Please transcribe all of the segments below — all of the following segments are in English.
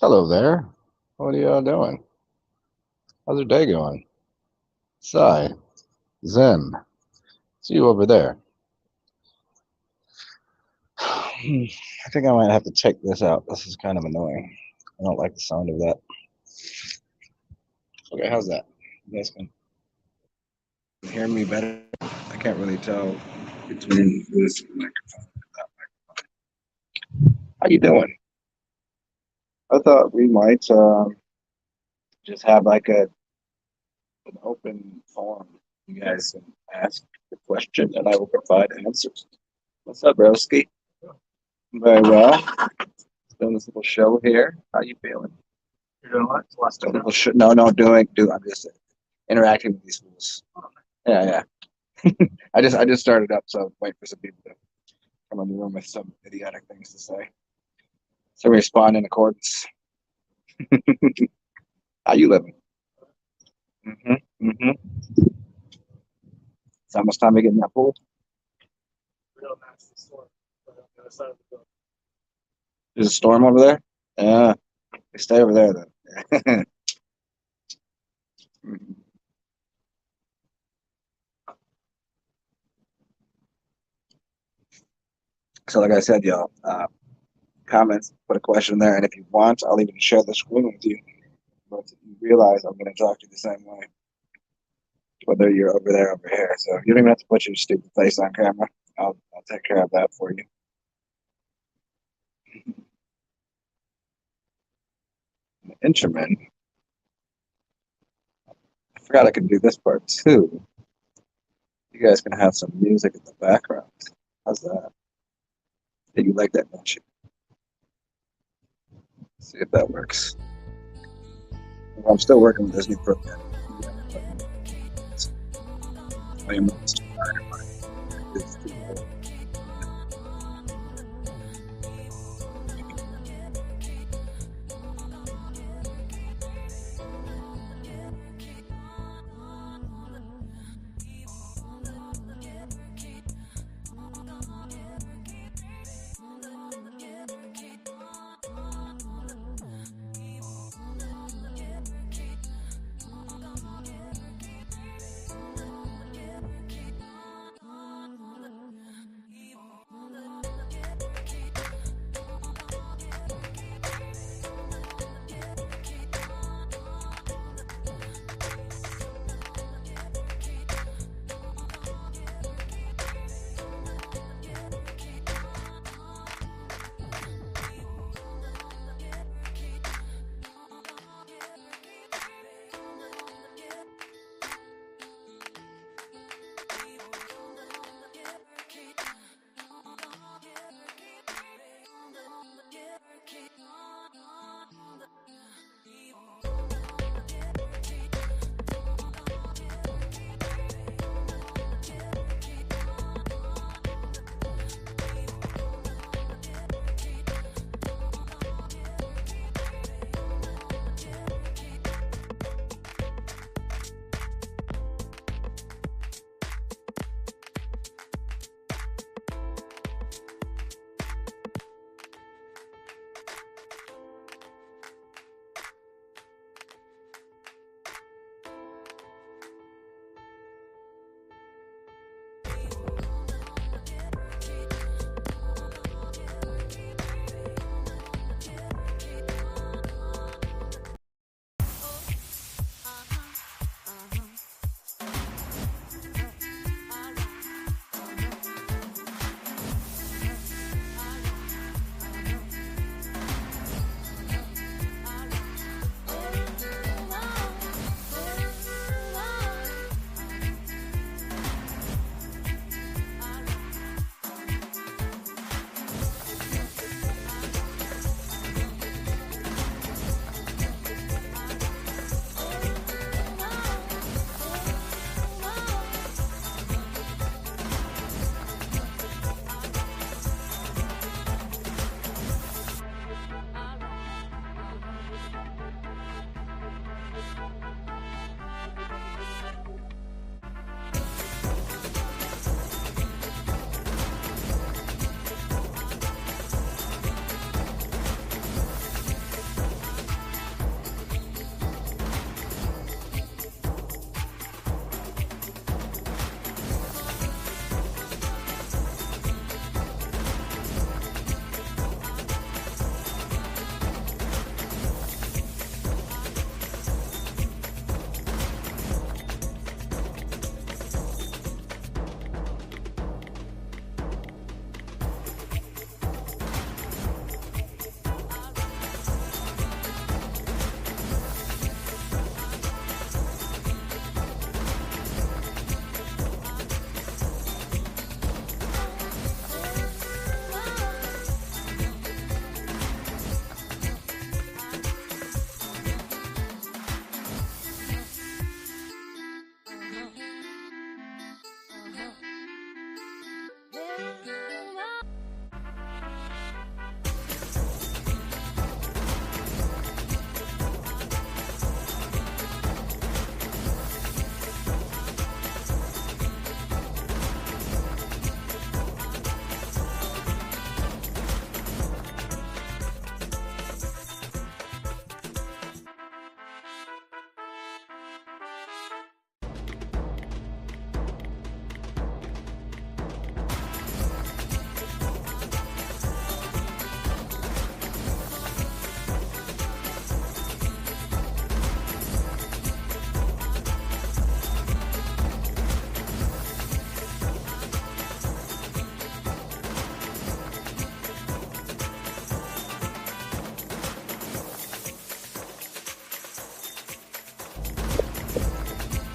Hello there. What are y'all doing? How's your day going? Zen. See you over there. I think I might have to check this out. This is kind of annoying. I don't like the sound of that. Okay, how's that? You guys can hear me better? I can't really tell between this microphone and that microphone. How you doing? I thought we might just have like an open forum. You guys can ask the question and I will provide answers. What's up, broski? Very well. Doing this little show here. How you feeling? You're doing what? Doing a little no, do. I'm just interacting with these fools. Yeah. I just started up, so wait for some people to come in the room with some idiotic things to say. So we respond in accordance. How you living? Mm-hmm. It's almost time to get in that pool. Real nasty storm. On the other side of the building. There's a storm over there? Yeah. We stay over there then. So like I said, y'all, comments, put a question there, and if you want, I'll even share the screen with you. But you realize I'm going to talk to you the same way, whether you're over there or over here. So you don't even have to put your stupid face on camera. I'll take care of that for you. Instrument. I forgot I could do this part too. You guys can have some music in the background. How's that? Yeah, you like that, don't you? See if that works. I'm still working with this new program. I am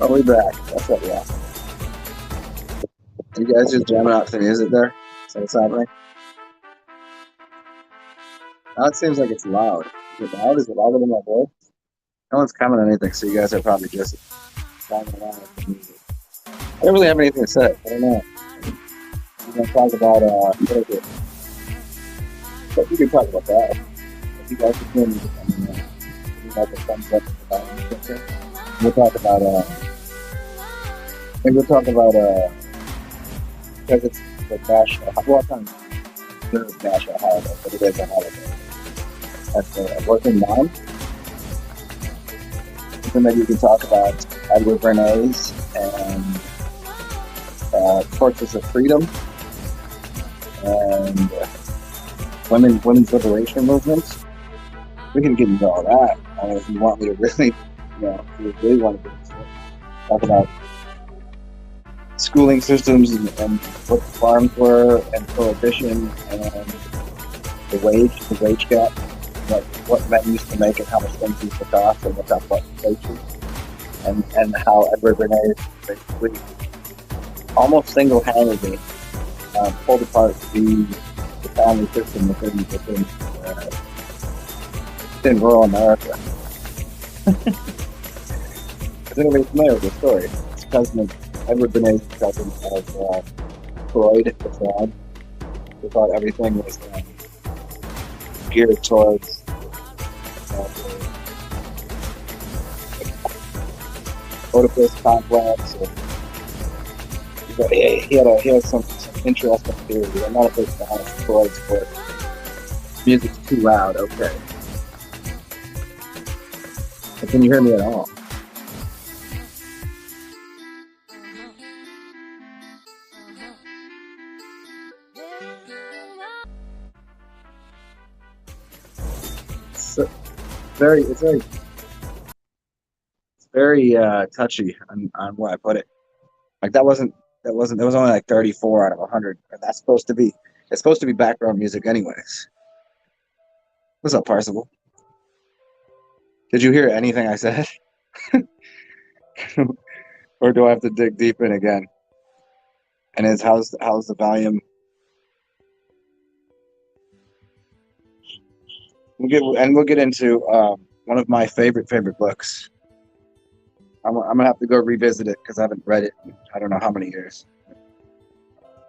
Oh, we back. That's what, yeah. You guys just jamming out to music there? So what's happening? Now it seems like it's loud. Is it loud? Is it louder than my voice? No one's commenting on anything, so you guys are probably just jamming around with the music. I don't really have anything to say. I don't know. We're gonna talk about what is it? But we can talk about that. If you guys can hear me, we got the thumbs up. We'll talk about maybe we'll talk about because it's the national. Well, it's not the national holiday, but it is a holiday. That's a working mom. Something that you can talk about Edward Bernays and Torches of Freedom and women's liberation movements. We can get into all that. I mean, if you want me to really, if you really want to get into it, talk about schooling systems and what the farms were and prohibition and the wage gap, what men used to make and how much things used to cost, and what's about inflation, and how Edward Bernays basically almost single-handedly pulled apart the family system within rural America. Is anybody familiar with the story? It's cousin Edward Bernays, cousin of Freud, the fraud. They thought everything was geared towards Oedipus complex. He had some interesting theory. I'm not a big fan of Freud's work. Music's too loud. Okay. But can you hear me at all? It's very touchy on where I put it. Like there was only like 34 out of 100. And it's supposed to be background music anyways. What's up, Parsible? Did you hear anything I said? Or do I have to dig deep in again? And how's the volume? We'll get into one of my favorite books. I'm gonna have to go revisit it because I haven't read it in I don't know how many years.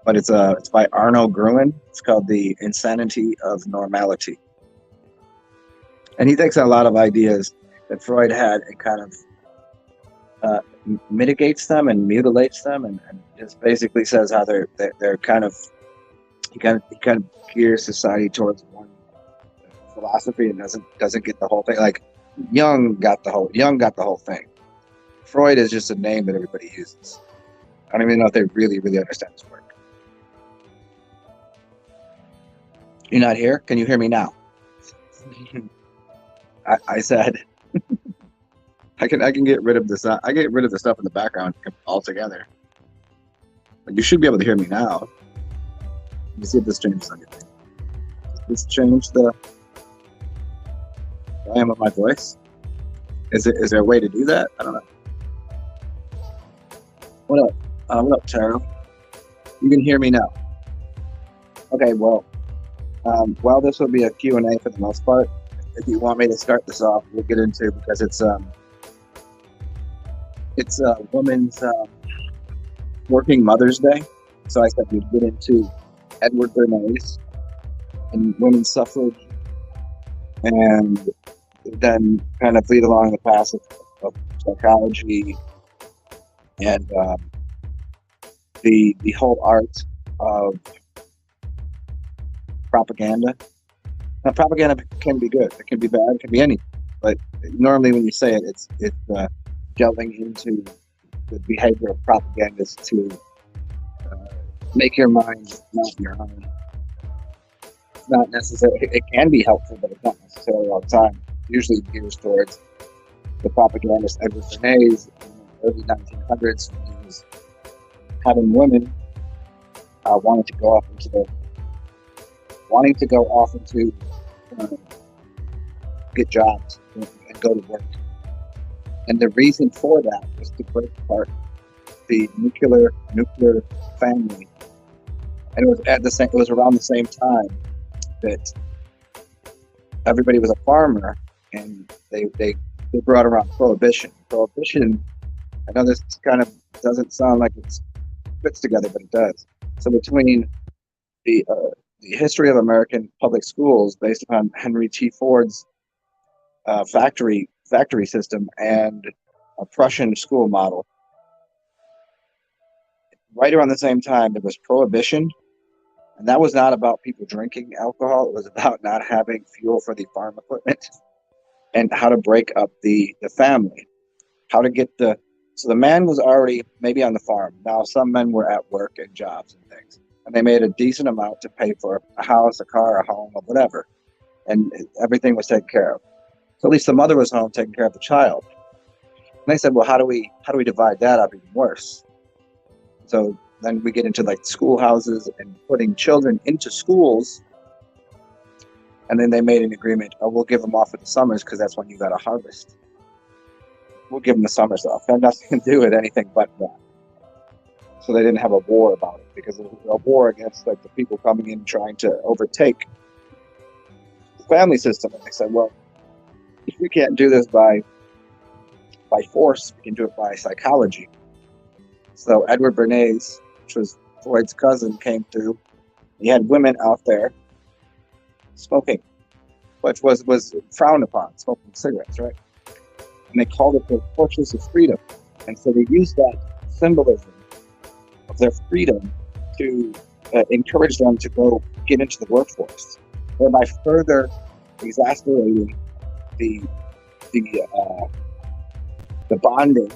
But it's by Arno Gruen. It's called The Insanity of Normality. And he takes a lot of ideas that Freud had and kind of mitigates them and mutilates them and just basically says how they're kind of he kind of gears society towards one philosophy and doesn't get the whole thing. Like Jung got the whole thing. Freud is just a name that everybody uses. I don't even know if they really, really understand his work. You're not here? Can you hear me now? I said I can get rid of this. I get rid of the stuff in the background altogether. But you should be able to hear me now. Let me see if this changes anything. Does this change the volume of my voice? Is there a way to do that? I don't know. What up, Taro? You can hear me now. Okay, well, this will be a Q&A for the most part. If you want me to start this off, we'll get into because it's Women's Working Mother's Day. So I said we'd get into Edward Bernays and women's suffrage, and then kind of lead along the path of psychology and the whole art of propaganda. Now, propaganda can be good, it can be bad, it can be anything. But normally, when you say it, it's delving into the behavior of propagandists to make your mind not your own. It's not necessarily. It can be helpful, but it's not necessarily all the time. Usually gears towards the propagandist Edward Bernays in the early 1900s, when he was having women wanting to go off into get jobs and go to work, And the reason for that was to break apart the nuclear family. And it was at the same. It was around the same time that everybody was a farmer, and they brought around prohibition. Prohibition. I know this kind of doesn't sound like it fits together, but it does. So between the history of American public schools, based upon Henry T. Ford's factory system and a Prussian school model, right around the same time there was prohibition, and that was not about people drinking alcohol. It was about not having fuel for the farm equipment and how to break up the family, how to get the so the man was already maybe on the farm. Now some men were at work and jobs and things, and they made a decent amount to pay for a house, a car, a home, or whatever, and everything was taken care of. So at least the mother was home taking care of the child. And they said, well, how do we divide that up even worse? So then we get into like schoolhouses and putting children into schools. And then they made an agreement, oh, we'll give them off for the summers because that's when you got to harvest. We'll give them the summers off. That had nothing to do with anything but that. So they didn't have a war about it, because it was a war against like the people coming in trying to overtake the family system. And they said, well, if we can't do this by force, we can do it by psychology. So Edward Bernays, which was Freud's cousin, came through. He had women out there smoking, which was frowned upon, smoking cigarettes, right? And they called it the torches of freedom. And so they used that symbolism of their freedom to encourage them to go get into the workforce, thereby further exasperating the bonding,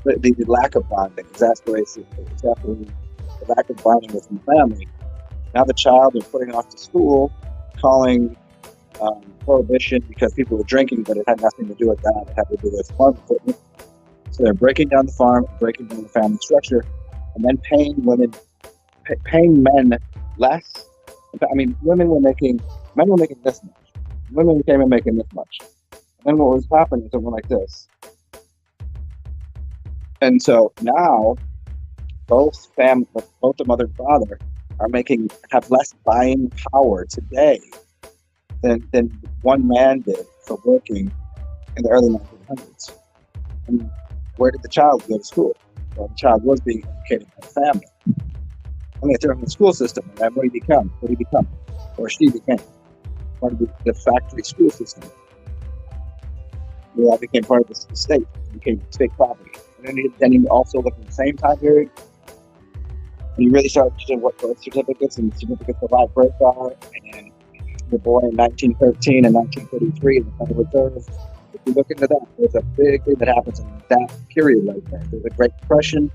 the lack of bonding, exasperating the lack of bonding within the family. Now the child is putting off to school, calling prohibition because people were drinking, but it had nothing to do with that. It had to do with farm equipment. So they're breaking down the farm, breaking down the family structure, and then paying men less. I mean, men were making this much. Women came in making this much. And then what was happening is something like this. And so now both the mother and father have less buying power today than one man did for working in the early 1900s. And where did the child go to school? Well, the child was being educated by the family. And they threw him in the school system, and then what did he become? Or she became part of the factory school system. That became part of the state. It became state property. And then he also looked at the same time period, and he really started to what birth certificates and certificates of live birth are, and were born in 1913 and 1933 in the Federal Reserve. If you look into that, there's a big thing that happens in that period right there. There's a Great Depression.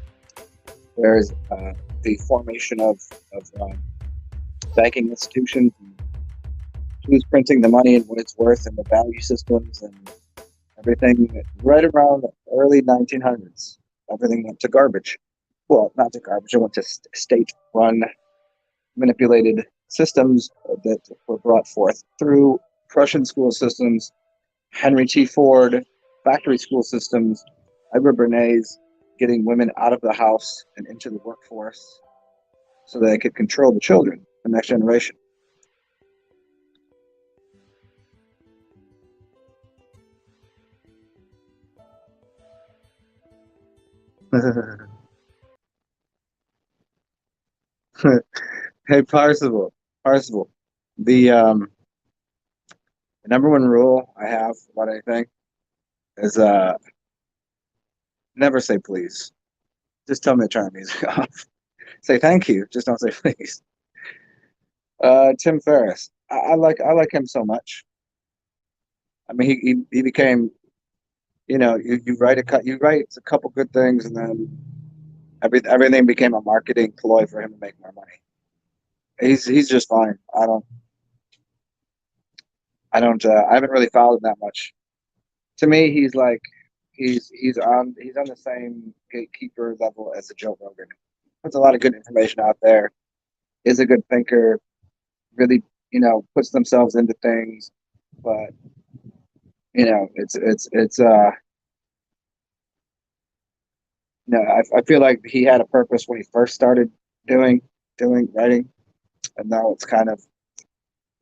There's the formation of banking institutions, who's printing the money and what it's worth, and the value systems and everything. Right around the early 1900s, everything went to garbage. Well, not to garbage. It went to state-run, manipulated systems that were brought forth through Prussian school systems, Henry T. Ford, factory school systems, Edward Bernays getting women out of the house and into the workforce so that they could control the children, the next generation. Hey, Parsival. The number one rule I have about anything is never say please. Just tell me to turn the music off. Say thank you. Just don't say please. Tim Ferriss. I like him so much. I mean, he became. You write a couple good things, and then everything became a marketing ploy for him to make more money. He's just fine. I haven't really followed him that much. To me, he's like he's on the same gatekeeper level as a Joe Rogan. Puts a lot of good information out there. Is a good thinker. Really, puts themselves into things. But it's No, I feel like he had a purpose when he first started doing doing writing, and now it's kind of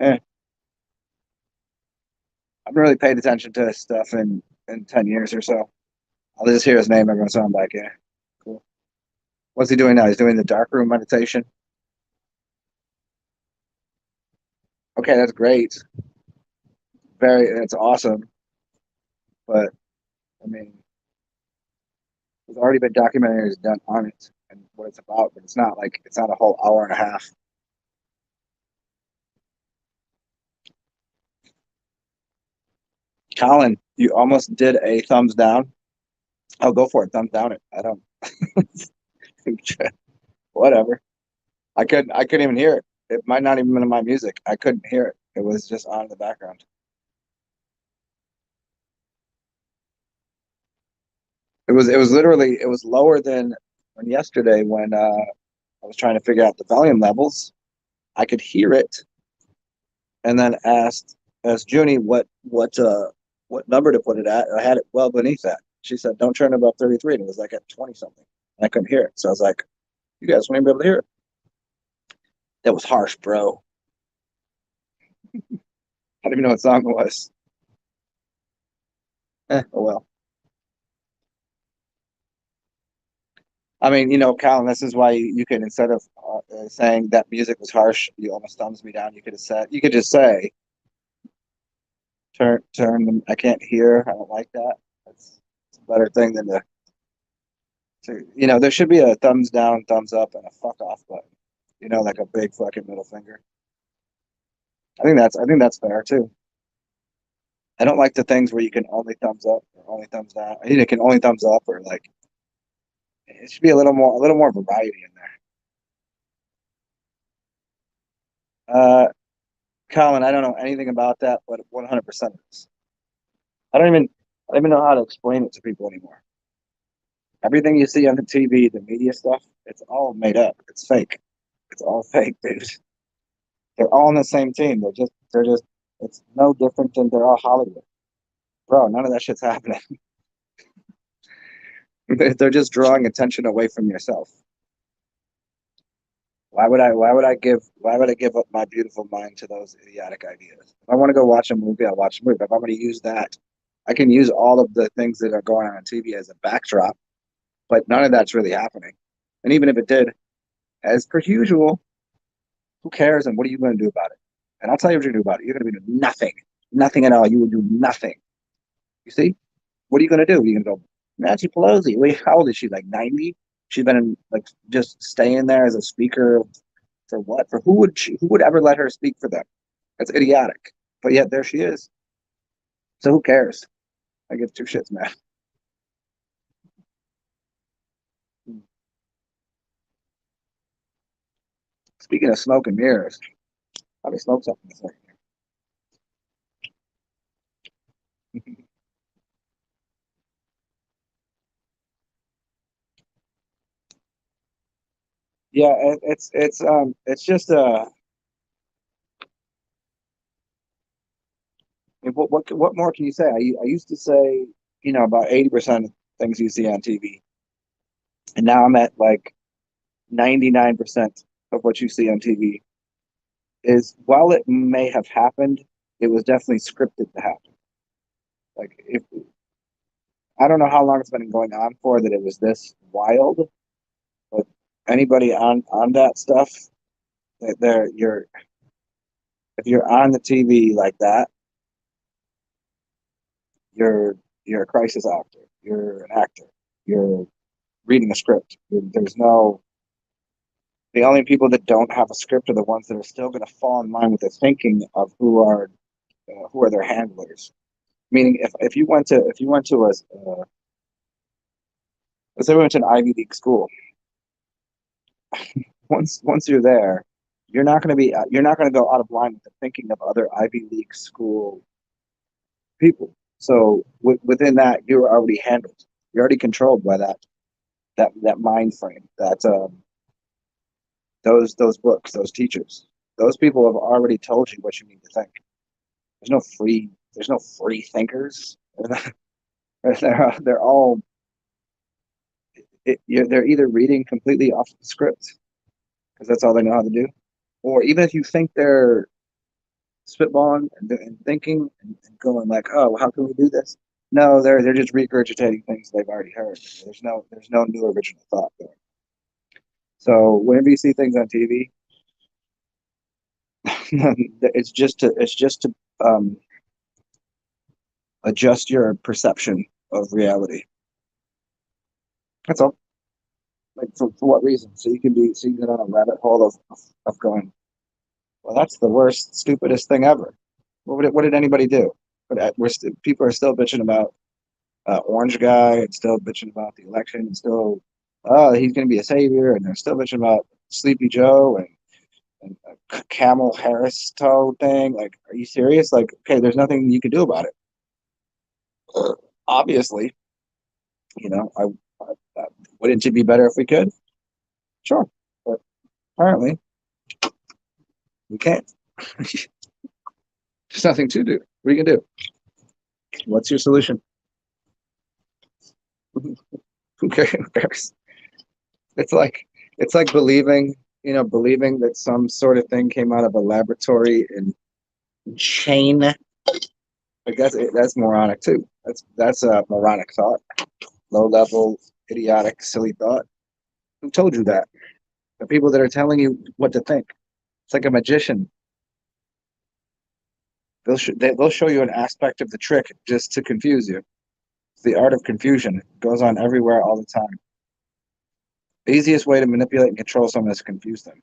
eh. I haven't really paid attention to his stuff in 10 years or so. I'll just hear his name every once in a while. I'm like, yeah, cool. What's he doing now? He's doing the dark room meditation. Okay, that's great. That's awesome. But I mean, there's already been documentaries done on it and what it's about, but it's not a whole hour and a half. Colin, you almost did a thumbs down. Oh, go for it. Thumbs down it. I don't whatever. I couldn't even hear it. It might not even been in my music. I couldn't hear it. It was just on in the background. It was literally it was lower than when yesterday when I was trying to figure out the volume levels. I could hear it and then asked Junie what number to put it at. And I had it well beneath that. She said, "Don't turn it above 33," and it was like at 20 something. And I couldn't hear it, so I was like, "You guys won't even be able to hear it." That was harsh, bro. I don't even know what song it was. Oh well. I mean, Colin, this is why you could instead of saying that music was harsh, you almost thumbs me down. You could just say, turn them. I can't hear. I don't like that. It's a better thing than there should be a thumbs down, thumbs up, and a fuck off button. Like a big fucking middle finger. I think that's fair too. I don't like the things where you can only thumbs up or only thumbs down. You can only thumbs up or like it should be a little more variety in there. Colin, I don't know anything about that, but 100% is. I don't even I don't even know how to explain it to people anymore. Everything you see on the TV, the media stuff, it's all made up. It's fake. It's all fake, dude. They're all on the same team. They're just it's no different than they're all Hollywood. Bro, none of that shit's happening. They're just drawing attention away from yourself. Why would I give up my beautiful mind to those idiotic ideas? If I want to go watch a movie, I'll watch a movie. If I'm going to use that, I can use all of the things that are going on TV as a backdrop, but none of that's really happening. And even if it did, as per usual, who cares and what are you going to do about it? And I'll tell you what you're going to do about it. You're going to do nothing. Nothing at all. You will do nothing. You see? What are you going to do? You're going to go, Nancy Pelosi. Wait, how old is she? Like 90? She's been like just staying there as a speaker for what? For who would ever let her speak for them? That's idiotic. But yet there she is. So who cares? I give two shits, man. Speaking of smoke and mirrors, probably smoke something this second. Yeah, it's just what more can you say? I used to say about 80% of things you see on TV, and now I'm at like 99% of what you see on TV is while it may have happened, it was definitely scripted to happen. Like if I don't know how long it's been going on for that it was this wild, but anybody on that stuff, they're you're if you're on the TV like that, you're you're a crisis actor. You're an actor. You're reading a script. There's no the only people that don't have a script are the ones that are still going to fall in line with the thinking of who are their handlers. Meaning, if you went to a let's say we went to an Ivy League school, once you're there, you're not going to go out of line with the thinking of other Ivy League school people. So within that, you're already handled. You're already controlled by that mind frame. Those books, those teachers, those people have already told you what you need to think. There's no free thinkers. They're all they're either reading completely off the script because that's all they know how to do, or even if you think they're spitballing and thinking and going like, oh, well, how can we do this? No, they're just regurgitating things they've already heard. There's no new original thought there. So whenever you see things on TV, it's just to um, adjust your perception of reality. That's all. Like for what reason? So you can get on a rabbit hole of going, well, that's the worst, stupidest thing ever. What did anybody do? But people are still bitching about Orange Guy and still bitching about the election and still, oh, he's going to be a savior. And they're still bitching about Sleepy Joe and Camel Harris toe thing. Like, are you serious? Like, okay, there's nothing you can do about it. Obviously, you know, wouldn't it be better if we could? Sure. But apparently, we can't. There's nothing to do. What are you going to do? What's your solution? Who cares? It's like believing, believing that some sort of thing came out of a laboratory in Chain. I guess that's moronic too. That's a moronic thought, low level, idiotic, silly thought. Who told you that? The people that are telling you what to think. It's like a magician. They'll show you an aspect of the trick just to confuse you. It's the art of confusion. It goes on everywhere all the time. The easiest way to manipulate and control someone is to confuse them.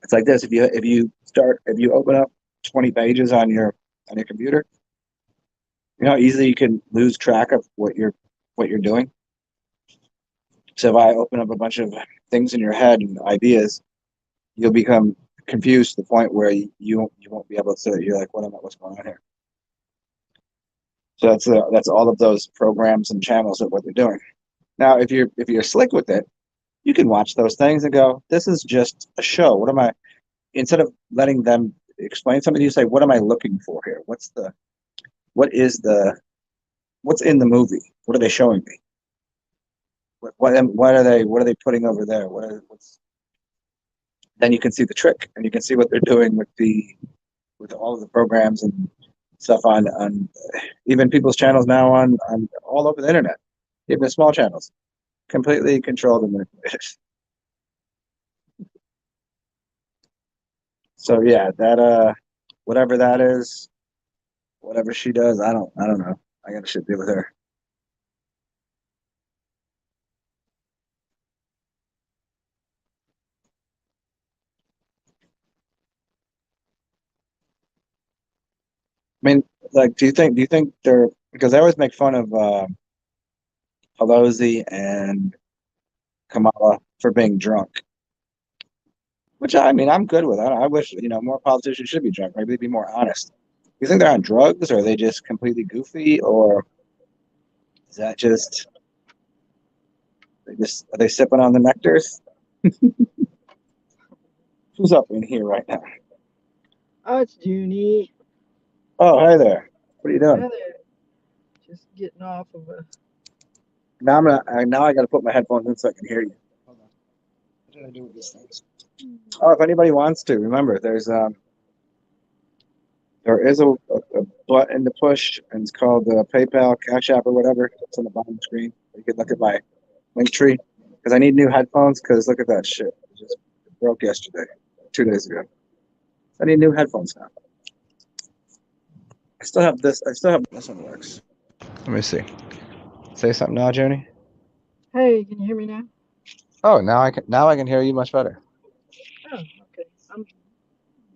It's like this: if you open up 20 pages on your computer, you know how easily you can lose track of what you're doing. So if I open up a bunch of things in your head and ideas, you'll become confused to the point where you won't be able to. You're like, what's going on here? So that's all of those programs and channels of what they're doing. Now, if you're slick with it, you can watch those things and go, this is just a show. What am I? Instead of letting them explain something, you say, what am I looking for here? What is what's in the movie? What are they showing me? What are they putting over there? Then you can see the trick and you can see what they're doing with all of the programs and stuff on even people's channels now on all over the internet, even the small channels, completely controlled and manipulated. So yeah, that whatever that is, whatever she does, I don't know. I got to shit deal with her. I mean, like, do you think they're because they always make fun of Pelosi and Kamala for being drunk, which I mean I'm good with. I wish more politicians should be drunk. Maybe they'd be more honest. You think they're on drugs, or are they just completely goofy, or is that just are they sipping on the nectars? Who's up in here right now? Oh, it's Junie. Oh, hi there. What are you Hi doing? there. Just getting off of a. Now I got to put my headphones in so I can hear you. Hold on. What did I do with these things? Oh, if anybody wants to, remember there is a button to push, and it's called PayPal, Cash App, or whatever. It's on the bottom of the screen. You can look at my link tree because I need new headphones. Because look at that shit, it just broke yesterday, 2 days ago. I need new headphones now. I still have this. This one works. Let me see. Say something now, Joni. Hey, can you hear me now? Oh, now I can hear you much better. Oh, okay. I'm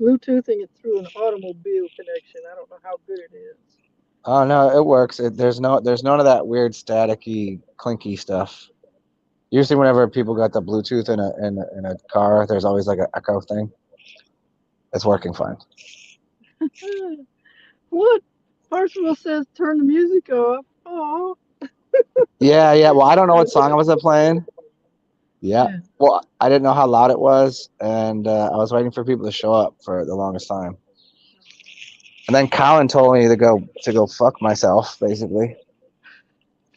Bluetoothing it through an automobile connection. I don't know how good it is. Oh no, it works. There's none of that weird staticky, clinky stuff. Usually, whenever people got the Bluetooth in a car, there's always like an echo thing. It's working fine. What? Parsifal says turn the music off. Oh. Yeah. Well, I don't know what song I was playing. Yeah. Yeah. Well, I didn't know how loud it was, and I was waiting for people to show up for the longest time. And then Colin told me to go fuck myself, basically.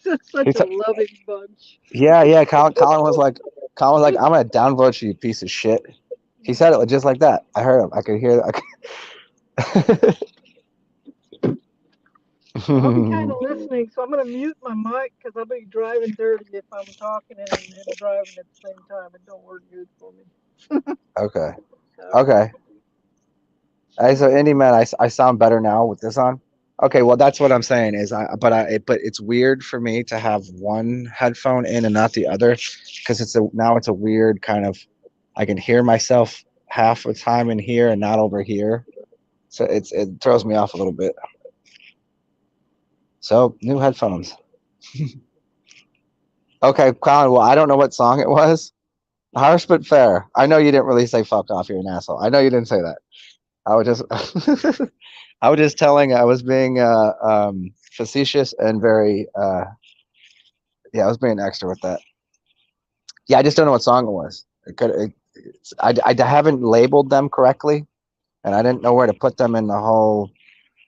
Such a loving bunch. Yeah. Colin was like, I'm gonna downvote you, you piece of shit. He said it just like that. I heard him. I could hear. Well, I'll be kind of listening, so I'm gonna mute my mic because I'll be driving dirty if I'm talking and driving at the same time. It don't work good for me. Okay. All right. Okay. Hey, so Indie Man, I sound better now with this on. Okay, well that's what I'm saying is but it's weird for me to have one headphone in and not the other because it's a weird kind of I can hear myself half the time in here and not over here. So it throws me off a little bit. So new headphones. Okay, Colin, well I don't know what song it was. Harsh but fair. I know you didn't really say fuck off, you're an asshole. I know you didn't say that. I was just I was just telling I was being facetious and very yeah, I was being extra with that. Yeah, I just don't know what song it was. I haven't labeled them correctly, and I didn't know where to put them in the whole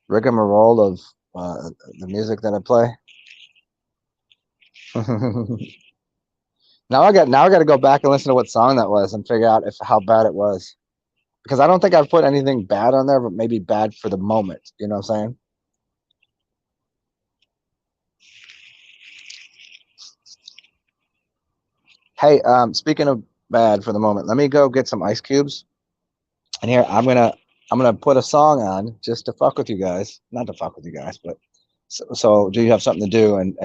rigmarole of the music that I play. Now I got to go back and listen to what song that was and figure out if how bad it was because I don't think I've put anything bad on there, but maybe bad for the moment. You know what I'm saying? Hey, speaking of bad for the moment, let me go get some ice cubes. And here I'm gonna put a song on just to fuck with you guys. Not to fuck with you guys, but so do you have something to do and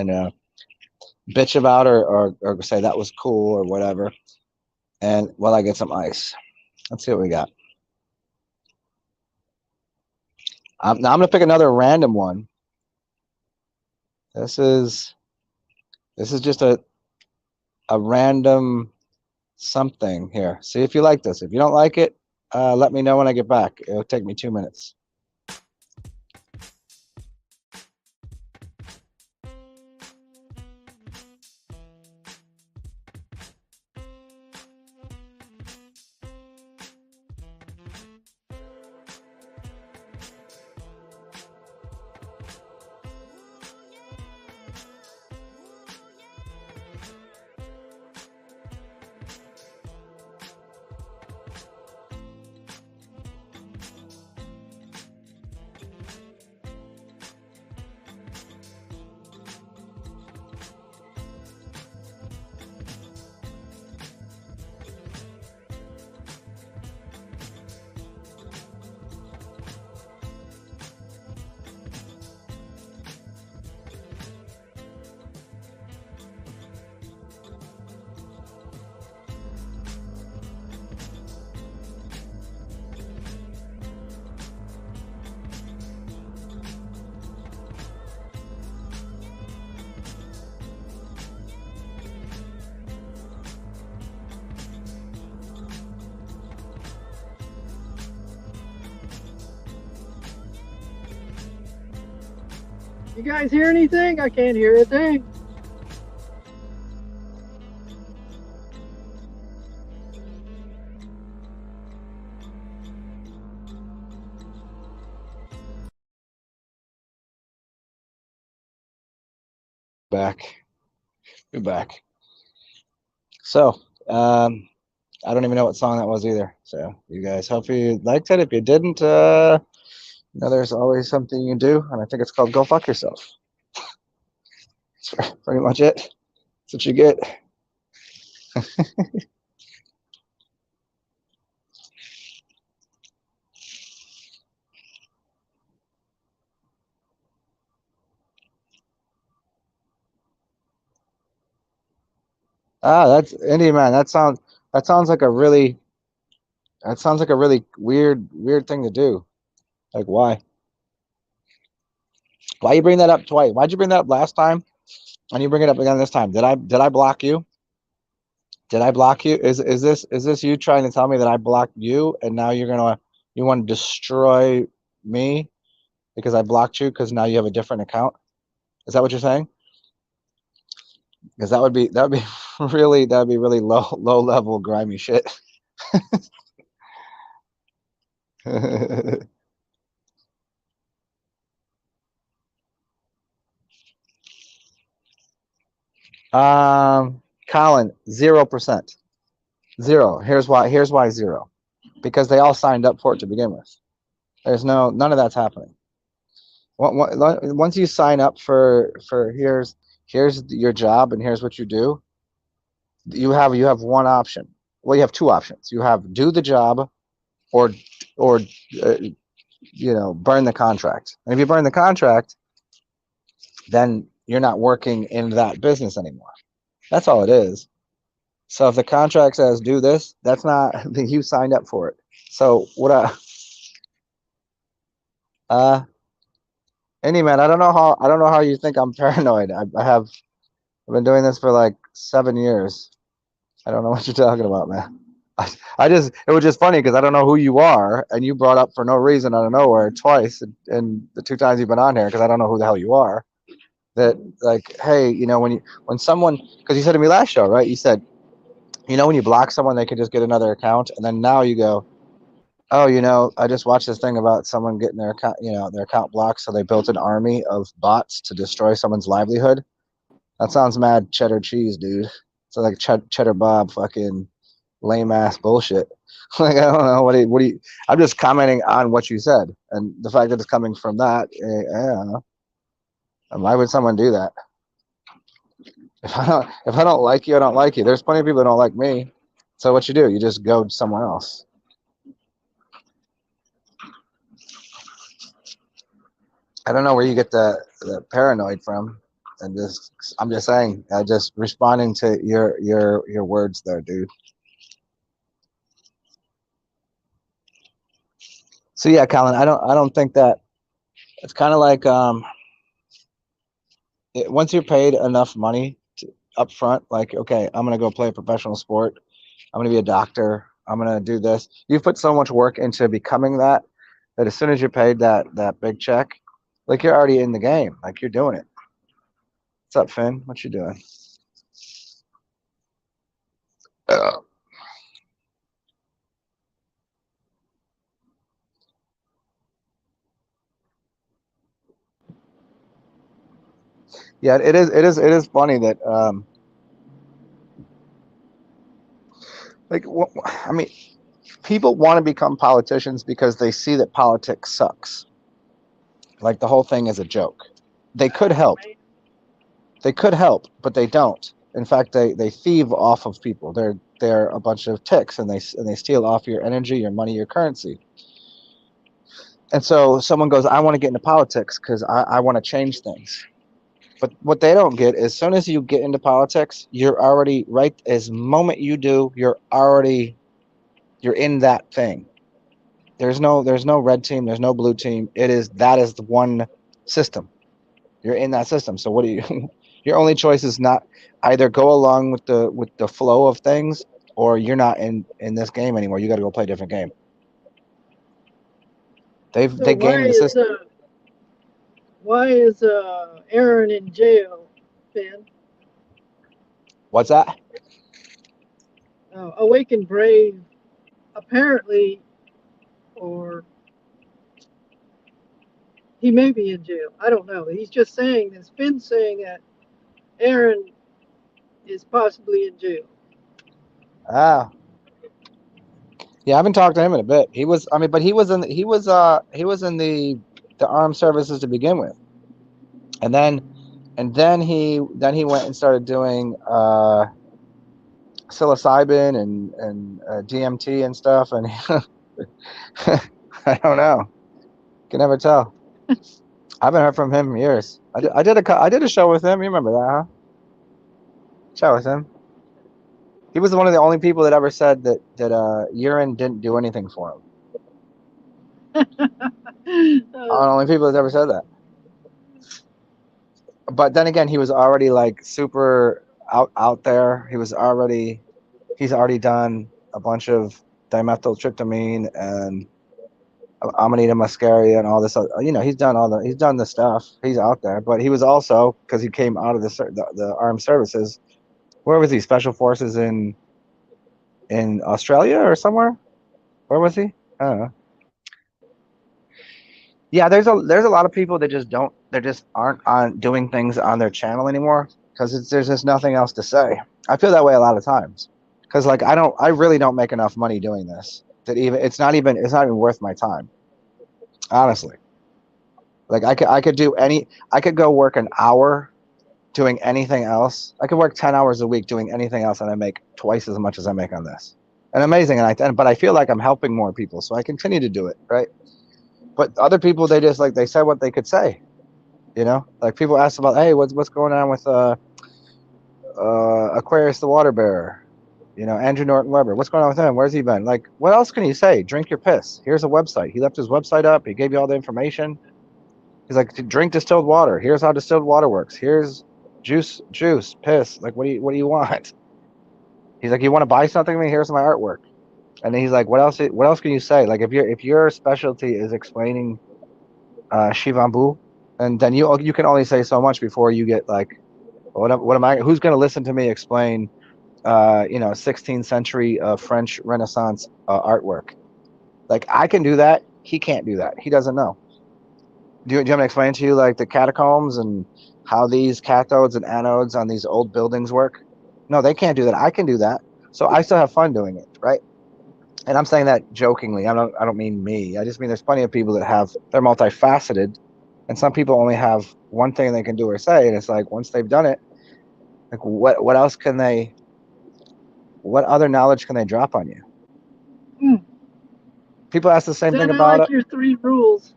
bitch about or say that was cool or whatever. And while I get some ice, let's see what we got. Now I'm gonna pick another random one. This is just a random something here. See if you like this. If you don't like it, let me know when I get back. It'll take me 2 minutes. You guys hear anything? I can't hear a thing. Back. We're back. So, I don't even know what song that was either. So, you guys, hope you liked it. If you didn't, there's always something you can do, and I think it's called "Go Fuck Yourself." That's pretty much it. That's what you get. That's Indian man. That sounds like a really weird thing to do. Like, why? Why you bring that up twice? Why'd you bring that up last time? And you bring it up again this time? Did I block you? Did I block you? Is this you trying to tell me that I blocked you and now you want to destroy me because I blocked you because now you have a different account? Is that what you're saying? Because that would be really low level grimy shit. Colin, 0%. Zero. Here's why. Here's why zero. Because they all signed up for it to begin with. There's none of that's happening. Once you sign up for here's your job and here's what you do, you have one option. Well, you have two options. You have do the job or or uh, burn the contract. And if you burn the contract, then you're not working in that business anymore. That's all it is. So if the contract says do this, that's not you signed up for it. So what uh Andy, man, I don't know how you think I'm paranoid. I've been doing this for like 7 years. I don't know what you're talking about, man. It was just funny because I don't know who you are, and you brought up for no reason out of nowhere twice, and the two times you've been on here because I don't know who the hell you are. That like, hey, when someone, because you said to me last show, right? You said, when you block someone, they could just get another account, and then now you go, oh, I just watched this thing about someone getting their account blocked, so they built an army of bots to destroy someone's livelihood. That sounds mad cheddar cheese, dude. So like cheddar Bob, fucking lame ass bullshit. Like I don't know what do you. I'm just commenting on what you said and the fact that it's coming from that. I don't know. And why would someone do that? If I don't like you, I don't like you. There's plenty of people that don't like me. So what you do? You just go somewhere else. I don't know where you get the paranoid from. And I'm just saying. I just responding to your words there, dude. So yeah, Colin, I don't think that it's kind of like once you're paid enough money up front, like okay, I'm gonna go play a professional sport. I'm gonna be a doctor. I'm gonna do this. You've put so much work into becoming that as soon as you're paid that big check, like you're already in the game. Like you're doing it. What's up, Finn? What you doing? Uh, yeah, it is funny that like I mean, people want to become politicians because they see that politics sucks. Like the whole thing is a joke. They could help. They could help, but they don't. In fact, they thieve off of people. They're a bunch of ticks, and they steal off your energy, your money, your currency. And so someone goes, I want to get into politics because I want to change things. But what they don't get is, as soon as you get into politics, you're already right. As moment you do, you're in that thing. There's no red team. There's no blue team. That is the one system. You're in that system. So what do you? Your only choice is not either go along with the flow of things, or you're not in this game anymore. You got to go play a different game. So They gamed the system. why is Aaron in jail, Ben? What's that? Awake and Brave apparently, or he may be in jail. I don't know. He's just saying this. Ben's saying that Aaron is possibly in jail. Ah, yeah, I haven't talked to him in a bit. He was, I mean, but he was in the armed services to begin with, and then he went and started doing psilocybin and DMT and stuff, and I don't know. Can never tell. I haven't heard from him in years. I did a show with him. You remember that, huh? Show with him. He was one of the only people that ever said that urine didn't do anything for him. uh, Only people that ever said that. But then again, he was already like super out there. He's already done a bunch of dimethyltryptamine and amanita muscaria and all this. He's done the stuff. He's out there, but he was also, because he came out of the armed services. Where was he? Special forces in Australia or somewhere. Where was he? I don't know. Yeah, there's a lot of people that just don't. They just aren't on doing things on their channel anymore. because there's just nothing else to say. I feel that way a lot of times because like I really don't make enough money doing this that even it's not even worth my time, honestly. Like I could do I could go work an hour doing anything else. I could work 10 hours a week doing anything else and I make twice as much as I make on this. And amazing. But I feel like I'm helping more people, so I continue to do it, right? But other people, they just like they said what they could say, you know. Like people ask about, hey, what's going on with Aquarius the water bearer, you know, Andrew Norton Weber. What's going on with him? Where's he been? Like, what else can you say? Drink your piss. Here's a website. He left his website up. He gave you all the information. He's like, drink distilled water. Here's how distilled water works. Here's juice, piss. Like, what do you want? He's like, you want to buy something from me? Here's my artwork. And then he's like, what else can you say? Like, if your specialty is explaining Shivambu, and then you can only say so much before you get like, what am I? Who's going to listen to me explain, 16th century French Renaissance artwork? Like, I can do that. He can't do that. He doesn't know. Do you want me to explain to you like the catacombs and how these cathodes and anodes on these old buildings work? No, they can't do that. I can do that. So I still have fun doing it, right? And I'm saying that jokingly. I don't mean me. I just mean there's plenty of people that they're multifaceted, and some people only have one thing they can do or say, and it's like once they've done it, like what else can they? What other knowledge can they drop on you? Hmm. People ask the same thing I about like your 3 rules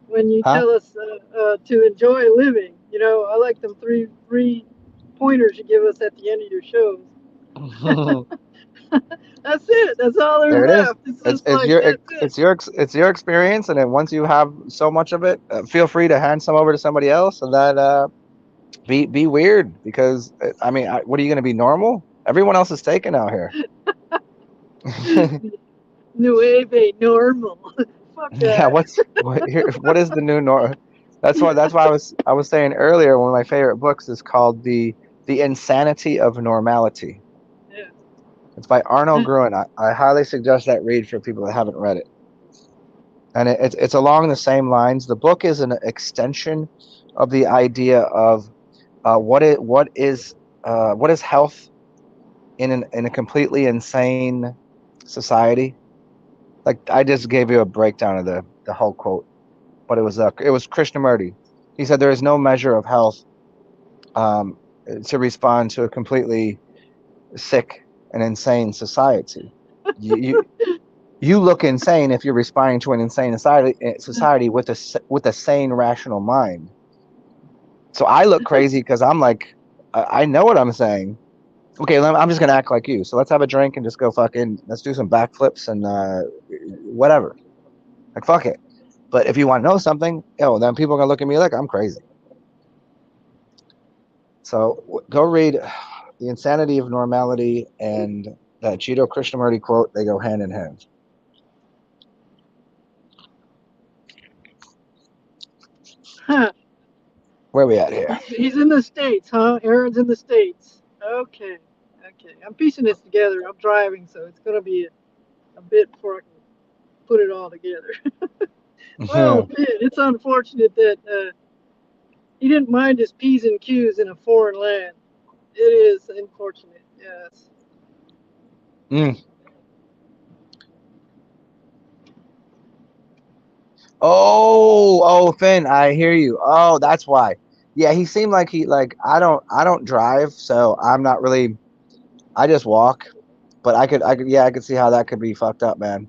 when you huh? tell us to enjoy living. You know, I like them three pointers you give us at the end of your shows. That's it. That's all there's There it is. left. It's just like that's it. It's your experience, and then once you have so much of it, feel free to hand some over to somebody else, and then be weird because I mean, what are you going to be normal? Everyone else is taken out here. Nueve normal. Fuck Yeah, that. what is the new norm? That's why I was saying earlier one of my favorite books is called the Insanity of Normality. Yeah. It's by Arnold Gruen. I highly suggest that read for people that haven't read it. And it's along the same lines. The book is an extension of the idea of what is health in a completely insane society. Like I just gave you a breakdown of the whole quote, but it was Krishnamurti. He said there is no measure of health um, to respond to a completely sick and insane society. You you look insane if you're responding to an insane society with a sane, rational mind. So I look crazy because I'm like, I know what I'm saying. Okay, I'm just gonna act like you. So let's have a drink and just go let's do some backflips and whatever. Like fuck it. But if you want to know something, then people are gonna look at me like I'm crazy. So go read The Insanity of Normality and that Jiddu Krishnamurti quote. They go hand in hand. Huh. Where are we at here? He's in the States, huh? Aaron's in the States. Okay. Okay. I'm piecing this together. I'm driving, so it's going to be a bit before I can put it all together. Well, it's unfortunate that he didn't mind his P's and Q's in a foreign land. It is unfortunate, yes. Mm. Oh, Finn, I hear you. Oh, that's why. Yeah, he seemed like I don't drive, so I'm not really. I just walk, but I could see how that could be fucked up, man.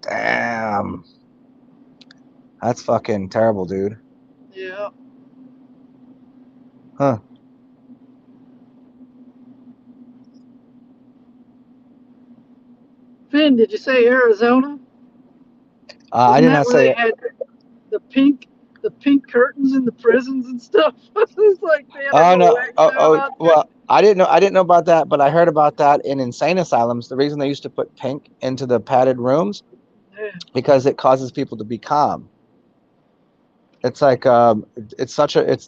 Damn, that's fucking terrible, dude. Yeah. Huh? Finn, did you say Arizona? I Isn't did that not where they say. had the pink curtains in the prisons and stuff? It's like they had a Oh little no. wax out out there. Well, I didn't know about that, but I heard about that in insane asylums. The reason they used to put pink into the padded rooms Yeah. because it causes people to be calm. It's like it's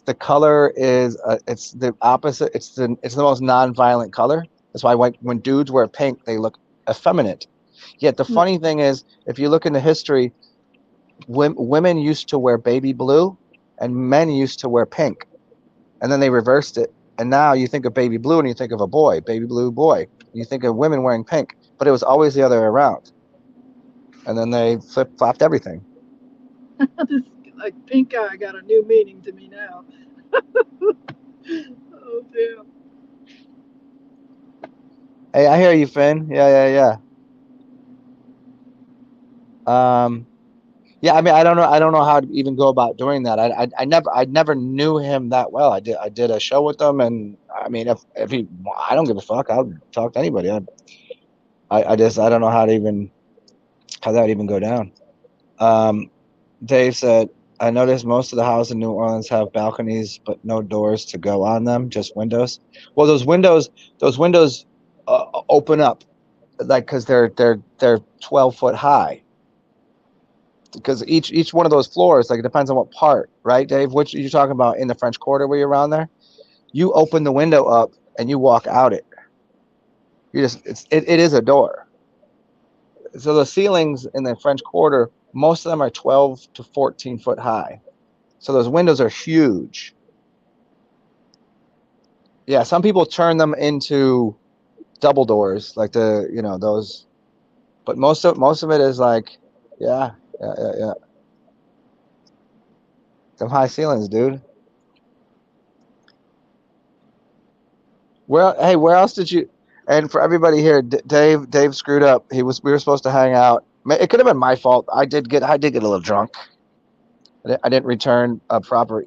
the color is it's the opposite. It's the most non-violent color. That's why when dudes wear pink, they look effeminate. Yet the funny thing is, if you look into history, women used to wear baby blue, and men used to wear pink, and then they reversed it And now you think of baby blue and you think of a boy, baby blue boy. You think of women wearing pink, but it was always the other way around. And then they flip-flopped everything. This like pink eye got a new meaning to me now. Oh damn. Hey, I hear you, Finn. Yeah. Um, yeah. I mean, I don't know how to even go about doing that. I never knew him that well. I did a show with him, and I mean, if he, I don't give a fuck. I'll talk to anybody. I don't know how that would even go down. Um, Dave said, I noticed most of the houses in New Orleans have balconies, but no doors to go on them, just windows. Well, those windows open up like because they're 12 foot high. Because each one of those floors, like it depends on what part, right, Dave? Which you're talking about in the French Quarter where you're around there? You open the window up and you walk out it. It is a door. So the ceilings in the French Quarter, most of them are 12 to 14 foot high. So those windows are huge. Yeah, some people turn them into double doors, like those. But most of it is like, yeah. Them high ceilings, dude. Where else did you? And for everybody here, Dave screwed up. We were supposed to hang out. It could have been my fault. I did get a little drunk. I didn't return a proper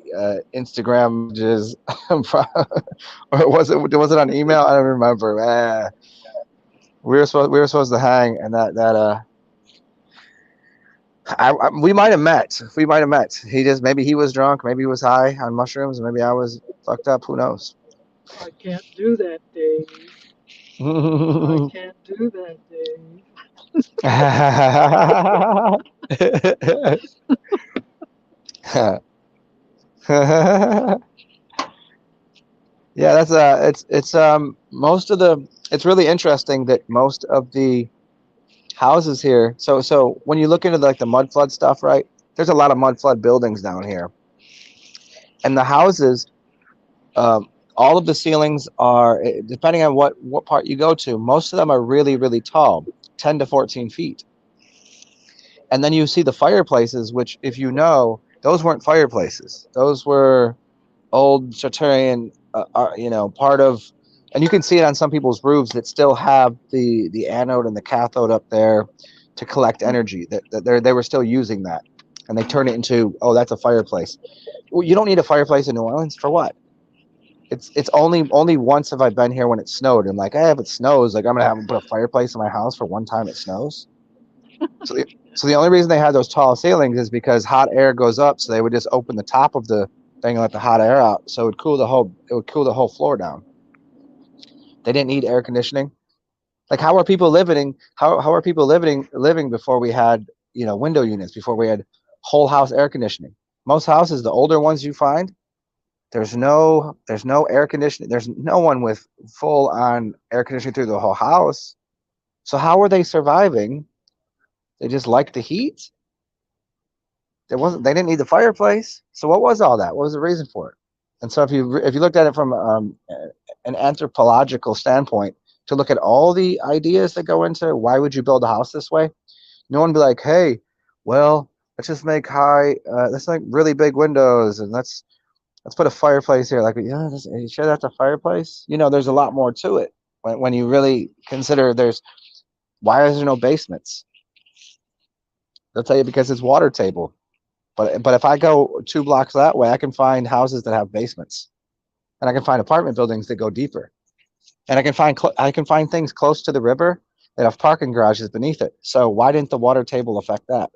Instagram messages, or was it on email? I don't remember. We were supposed to hang, and we might have met. We might have met. Maybe he was drunk, maybe he was high on mushrooms, maybe I was fucked up. Who knows? I can't do that, Dave. I can't do that, Dave. Yeah, it's most of the it's really interesting that most of the houses here. So when you look into like the mud flood stuff, right? There's a lot of mud flood buildings down here, and the houses, all of the ceilings are depending on what part you go to. Most of them are really tall, 10 to 14 feet, and then you see the fireplaces, which if you know, those weren't fireplaces. Those were old Chartarian, part of, and you can see it on some people's roofs that still have the anode and the cathode up there to collect energy. That they were still using that, and they turn it into, oh, that's a fireplace. Well, you don't need a fireplace in New Orleans for what? It's only once have I been here when it snowed, and like, hey, if it snows, like I'm gonna have to put a fireplace in my house for one time it snows. So so the only reason they had those tall ceilings is because hot air goes up, so they would just open the top of the thing and let the hot air out, so it would cool the whole floor down. They didn't need air conditioning. Like how are people living before we had window units, before we had whole house air conditioning? Most houses, the older ones you find, there's no air conditioning. There's no one with full on air conditioning through the whole house. So how were they surviving? They just liked the heat. They didn't need the fireplace. So what was all that? What was the reason for it? And so if you looked at it from an anthropological standpoint, to look at all the ideas that go into why would you build a house this way, no one would be like, hey, well, let's just make let's make really big windows, and let's put a fireplace here. Like, yeah, are you sure that's a fireplace? There's a lot more to it when you really consider why is there no basements? They'll tell you because it's water table. But if I go 2 blocks that way, I can find houses that have basements, and I can find apartment buildings that go deeper, and I can find things close to the river that have parking garages beneath it. So why didn't the water table affect that?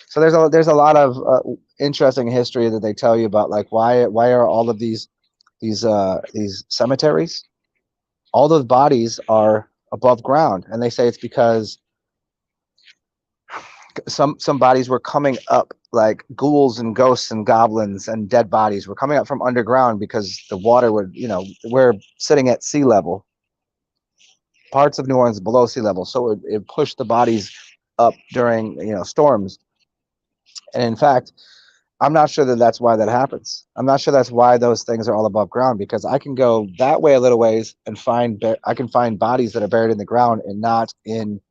So there's a lot of interesting history that they tell you about, like why are all of these cemeteries, all those bodies are above ground, and they say it's because some bodies were coming up, like ghouls and ghosts and goblins and dead bodies were coming up from underground because the water we're sitting at sea level, parts of New Orleans below sea level, so it pushed the bodies up during storms. And in fact, I'm not sure that that's why that happens. I'm not sure that's why those things are all above ground, because I can go that way a little ways and I can find bodies that are buried in the ground and not in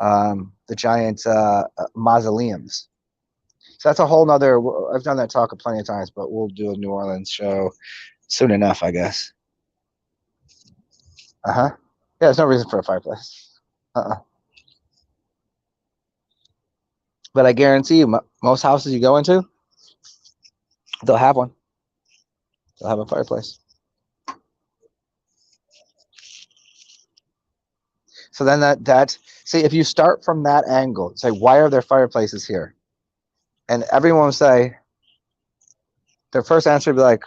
the giant mausoleums. So that's a whole nother. I've done that talk plenty of times, but we'll do a New Orleans show soon enough, I guess. Yeah, there's no reason for a fireplace. But I guarantee you, most houses you go into, they'll have one. They'll have a fireplace. So then see, if you start from that angle, say, why are there fireplaces here? And everyone will say, their first answer would be like,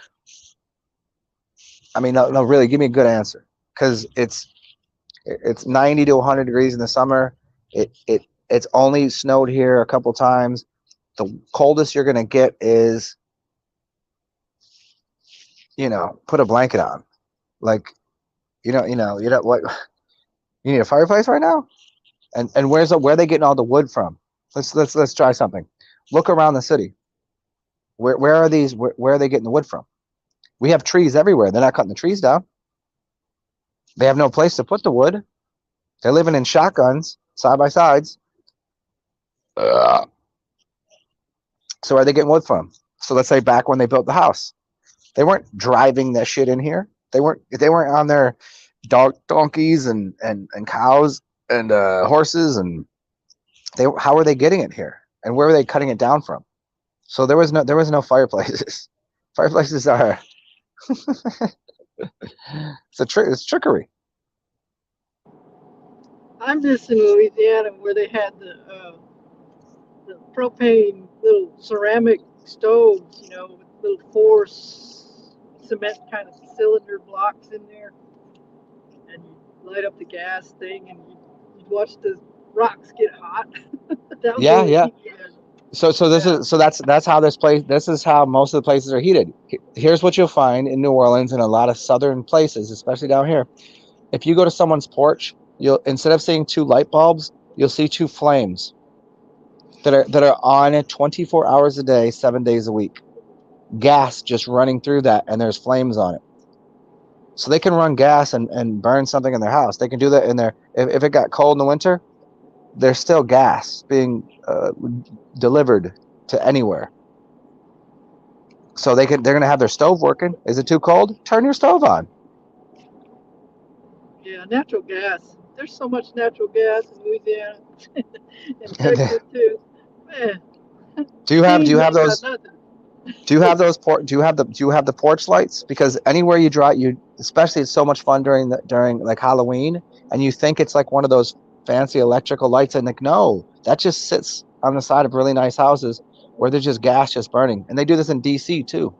I mean, no, really, give me a good answer, because it's 90 to 100 degrees in the summer. It's only snowed here a couple times. The coldest you're gonna get is, put a blanket on. Like, what? You need a fireplace right now? And where are they getting all the wood from? Let's try something. Look around the city. Where are these? Where are they getting the wood from? We have trees everywhere. They're not cutting the trees down. They have no place to put the wood. They're living in shotguns, side by sides. So where are they getting wood from? So let's say back when they built the house, they weren't driving that shit in here. They weren't on their donkeys and cows and horses, and how were they getting it here? And where were they cutting it down from? So there was no fireplaces. Fireplaces are it's trickery. I'm just in Louisiana where they had the propane little ceramic stoves, with little four cement kind of cylinder blocks in there, and you light up the gas thing, and you'd watch the rocks get hot. That was Yeah, the yeah. heat you had. That's how this is how most of the places are heated. Here's what you'll find in New Orleans and a lot of southern places, especially down here. If you go to someone's porch, you'll, instead of seeing two light bulbs, you'll see two flames that are on 24 hours a day, 7 days a week. Gas just running through that, and there's flames on it. So they can run gas and burn something in their house. They can do that in their, if it got cold in the winter, there's still gas being delivered to anywhere. So they're going to have their stove working. Is it too cold? Turn your stove on. Yeah, natural gas. There's so much natural gas in Louisiana and Texas too. Man, do you have got those? nothing. Do you have those do you have the porch lights? Because anywhere you drive, especially it's so much fun during like Halloween, and you think it's like one of those fancy electrical lights, and like, no, that just sits on the side of really nice houses where there's just gas just burning. And they do this in DC too.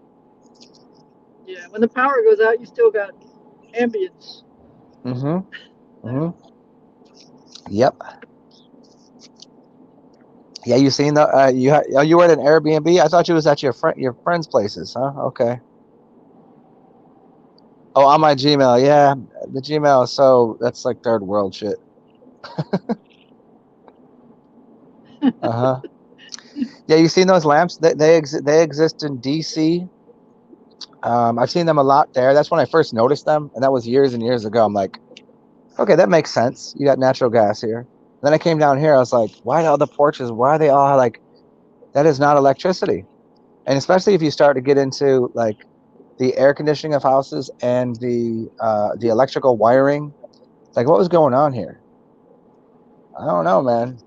Yeah, when the power goes out, you still got ambience. Yep. Yeah, you seen the you were at an Airbnb? I thought you was at your friend's places, huh? Okay. Oh, on my Gmail, yeah, the Gmail. So that's like third world shit. Yeah, you seen those lamps? They exist in DC. I've seen them a lot there. That's when I first noticed them, and that was years and years ago. I'm like, okay, that makes sense. You got natural gas here. Then I came down here. I was like, why do all the porches? Why are they all like? That is not electricity. And especially if you start to get into like the air conditioning of houses and the electrical wiring, like what was going on here? I don't know, man.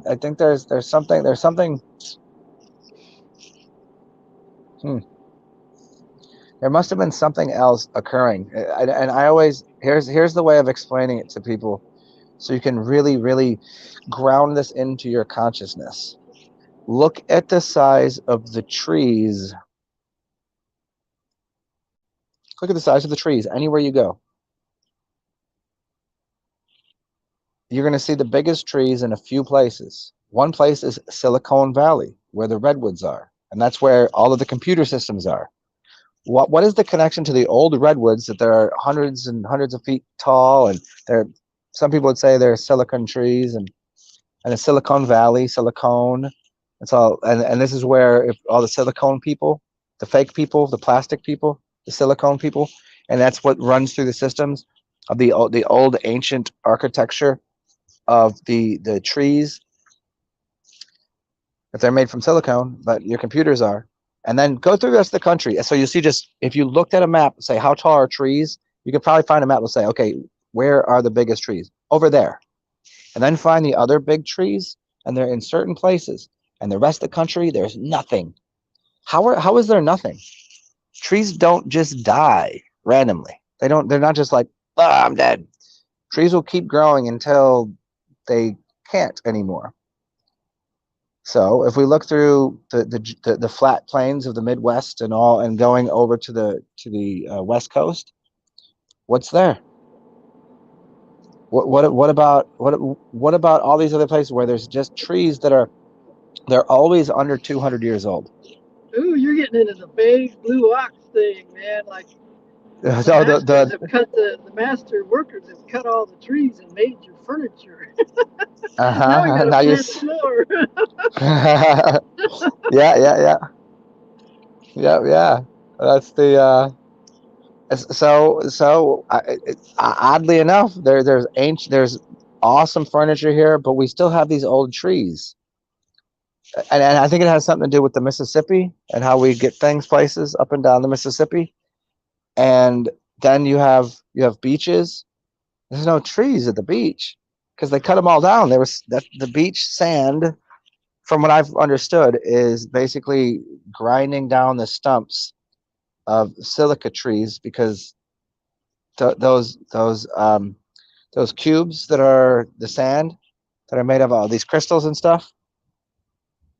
I think there's something. There must have been something else occurring. And I always, here's the way of explaining it to people, so you can really, really ground this into your consciousness. Look at the size of the trees. Look at the size of the trees anywhere you go. You're going to see the biggest trees in a few places. One place is Silicon Valley, where the redwoods are, and that's where all of the computer systems are. What is the connection to the old redwoods that there are hundreds and hundreds of feet tall, and some people would say they're silicon trees, and a Silicon Valley, silicone. It's all, and this is where if all the silicone people, the fake people, the plastic people, the silicone people, and that's what runs through the systems of the old ancient architecture of the trees, if they're made from silicone, but your computers are. And then go through the rest of the country. So you see, just if you looked at a map, say how tall are trees, you could probably find a map that will say, okay, where are the biggest trees? Over there. And then find the other big trees, and they're in certain places. And the rest of the country, there's nothing. How is there nothing? Trees don't just die randomly. They're not just like, ah, I'm dead. Trees will keep growing until they can't anymore. So if we look through the flat plains of the Midwest and all, and going over to the West Coast, what's there? What about all these other places where there's just trees that they're always under 200 years old? Ooh, you're getting into the big blue ox thing, man. Like the So masters have cut the master workers have cut all the trees and made your furniture. Now we got to now you floor the floor. yeah. That's the oddly enough, there's awesome furniture here, but we still have these old trees, and I think it has something to do with the Mississippi and how we get things places up and down the Mississippi. And then you have beaches. There's no trees at the beach because they cut them all down. The beach sand, from what I've understood, is basically grinding down the stumps of silica trees, because those cubes that are the sand that are made of all these crystals and stuff,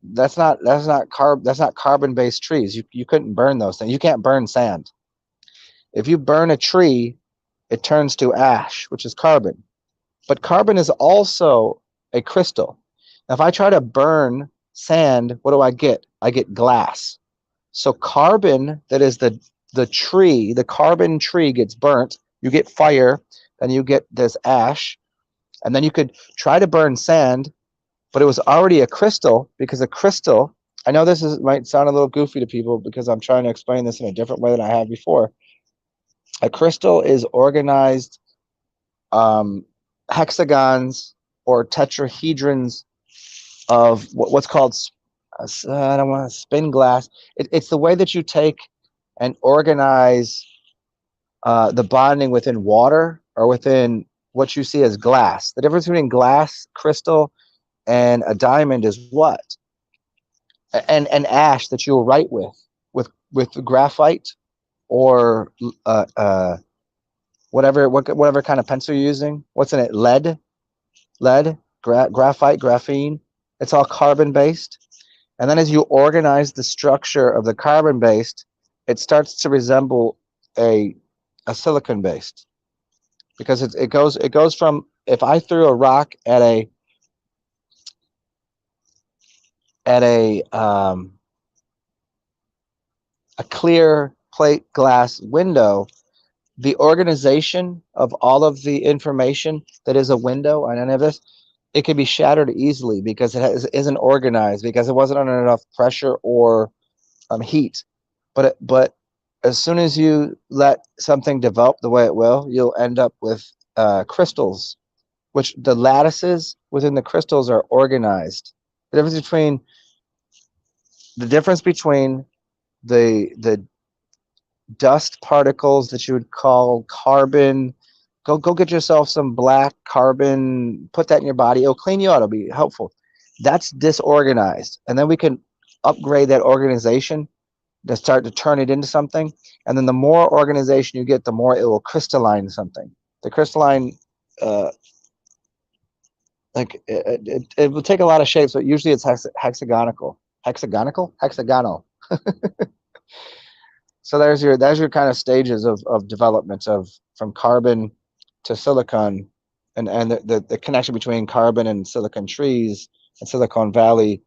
that's not carbon based trees. You couldn't burn those things. You can't burn sand. If you burn a tree, it turns to ash, which is carbon. But carbon is also a crystal. Now, if I try to burn sand, what do I get? I get glass. So carbon, that is the carbon tree gets burnt. You get fire, then you get this ash, and then you could try to burn sand, but it was already a crystal, because a crystal. I know might sound a little goofy to people because I'm trying to explain this in a different way than I have before. A crystal is organized hexagons or tetrahedrons of what's called, I don't want to spin glass. It's the way that you take and organize the bonding within water or within what you see as glass. The difference between glass, crystal, and a diamond is what? And ash that you'll write with graphite or whatever kind of pencil you're using. What's in it? Lead, graphite, graphene. It's all carbon based. And then as you organize the structure of the carbon based, it starts to resemble a silicon based, because it goes from, if I threw a rock at a clear plate glass window, the organization of all of the information that is a window on any of this, it can be shattered easily because isn't organized, because it wasn't under enough pressure or heat. But as soon as you let something develop the way it will, you'll end up with crystals, which the lattices within the crystals are organized. The difference between the dust particles that you would call carbon. Go get yourself some black carbon, put that in your body. It'll clean you out. It'll be helpful. That's disorganized. And then we can upgrade that organization to start to turn it into something. And then the more organization you get, the more it will crystalline something. The crystalline, it will take a lot of shapes, but usually it's hexagonal. Hexagonal. So there's your kind of stages of development from carbon to silicon, and the connection between carbon and silicon trees and Silicon Valley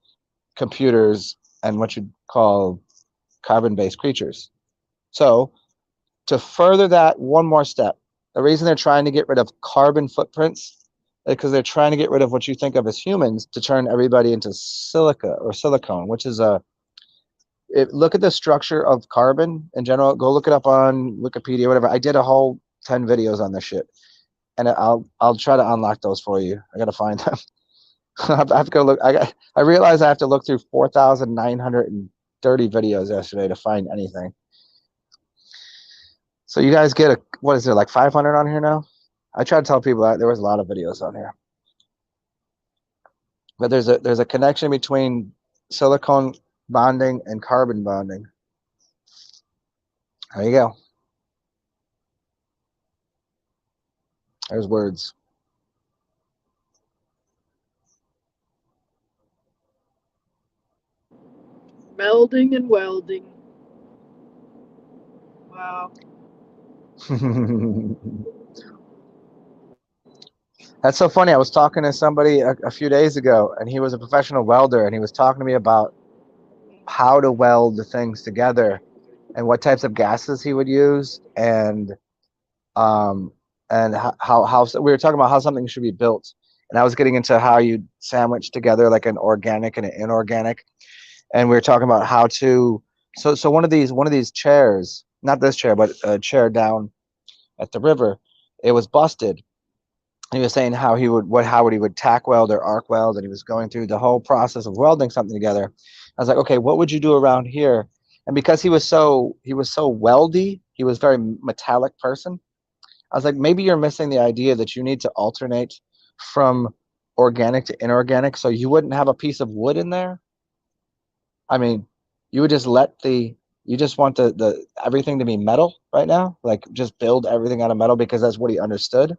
computers and what you'd call carbon-based creatures. So to further that one more step, the reason they're trying to get rid of carbon footprints because they're trying to get rid of what you think of as humans to turn everybody into silica or silicone, which is look at the structure of carbon in general. Go look it up on Wikipedia, whatever. I did a whole 10 videos on this shit, and I'll try to unlock those for you. I gotta find them. I have to go look. I realize I have to look through 4,930 videos yesterday to find anything. So you guys get what is there, like 500 on here now? I try to tell people that there was a lot of videos on here, but there's a connection between silicone bonding and carbon bonding. There you go. There's words. Melding and welding. Wow. That's so funny. I was talking to somebody a few days ago, and he was a professional welder, and he was talking to me about how to weld the things together and what types of gases he would use, and um how we were talking about how something should be built, and I was getting into how you sandwich together like an organic and an inorganic, and we were talking about how to so one of these chairs, not this chair but a chair down at the river, it was busted. He was saying how he would tack weld or arc weld, and he was going through the whole process of welding something together. I was like, okay, what would you do around here? And because he was so weldy, he was a very metallic person. I was like, maybe you're missing the idea that you need to alternate from organic to inorganic, so you wouldn't have a piece of wood in there. I mean, you would just you just want the everything to be metal right now, like just build everything out of metal because that's what he understood.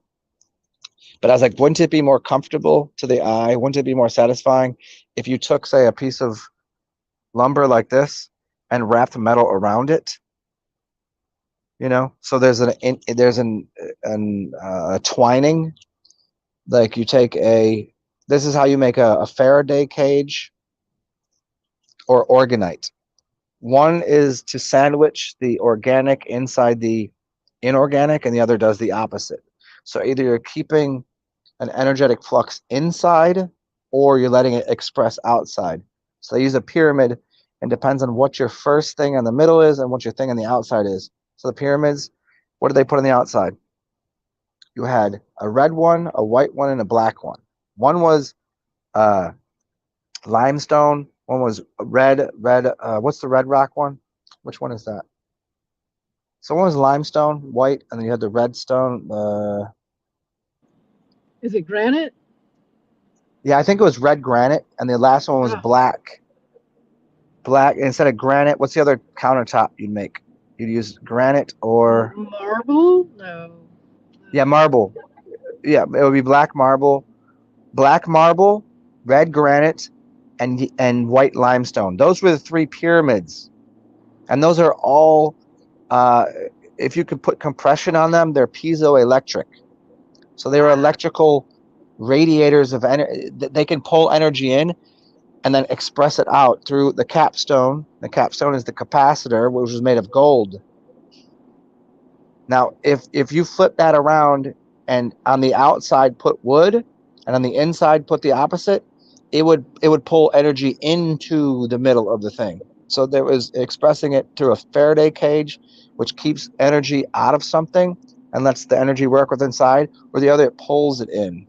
But I was like, wouldn't it be more comfortable to the eye? Wouldn't it be more satisfying if you took, say, a piece of lumber like this and wrapped metal around it? You know, so there's a twining. Like you take this is how you make a Faraday cage or organite. One is to sandwich the organic inside the inorganic, and the other does the opposite. So either you're keeping an energetic flux inside or you're letting it express outside. So they use a pyramid, and depends on what your first thing on the middle is and what your thing on the outside is. So the pyramids, what did they put on the outside? You had a red one, a white one, and a black one. One was limestone. One was red. What's the red rock one? Which one is that? So one was limestone, white, and then you had the red stone. Is it granite? Yeah, I think it was red granite, and the last one was black. Black instead of granite. What's the other countertop you'd make? You'd use granite or marble? No. Yeah, marble. Yeah, it would be black marble, red granite, and white limestone. Those were the three pyramids, and those are all. If you could put compression on them, they're piezoelectric. So they were electrical radiators of energy. They can pull energy in and then express it out through the capstone. The capstone is the capacitor, which was made of gold. Now, if you flip that around and on the outside put wood and on the inside put the opposite, it would pull energy into the middle of the thing. So there was expressing it through a Faraday cage, which keeps energy out of something and lets the energy work with inside, or the other, it pulls it in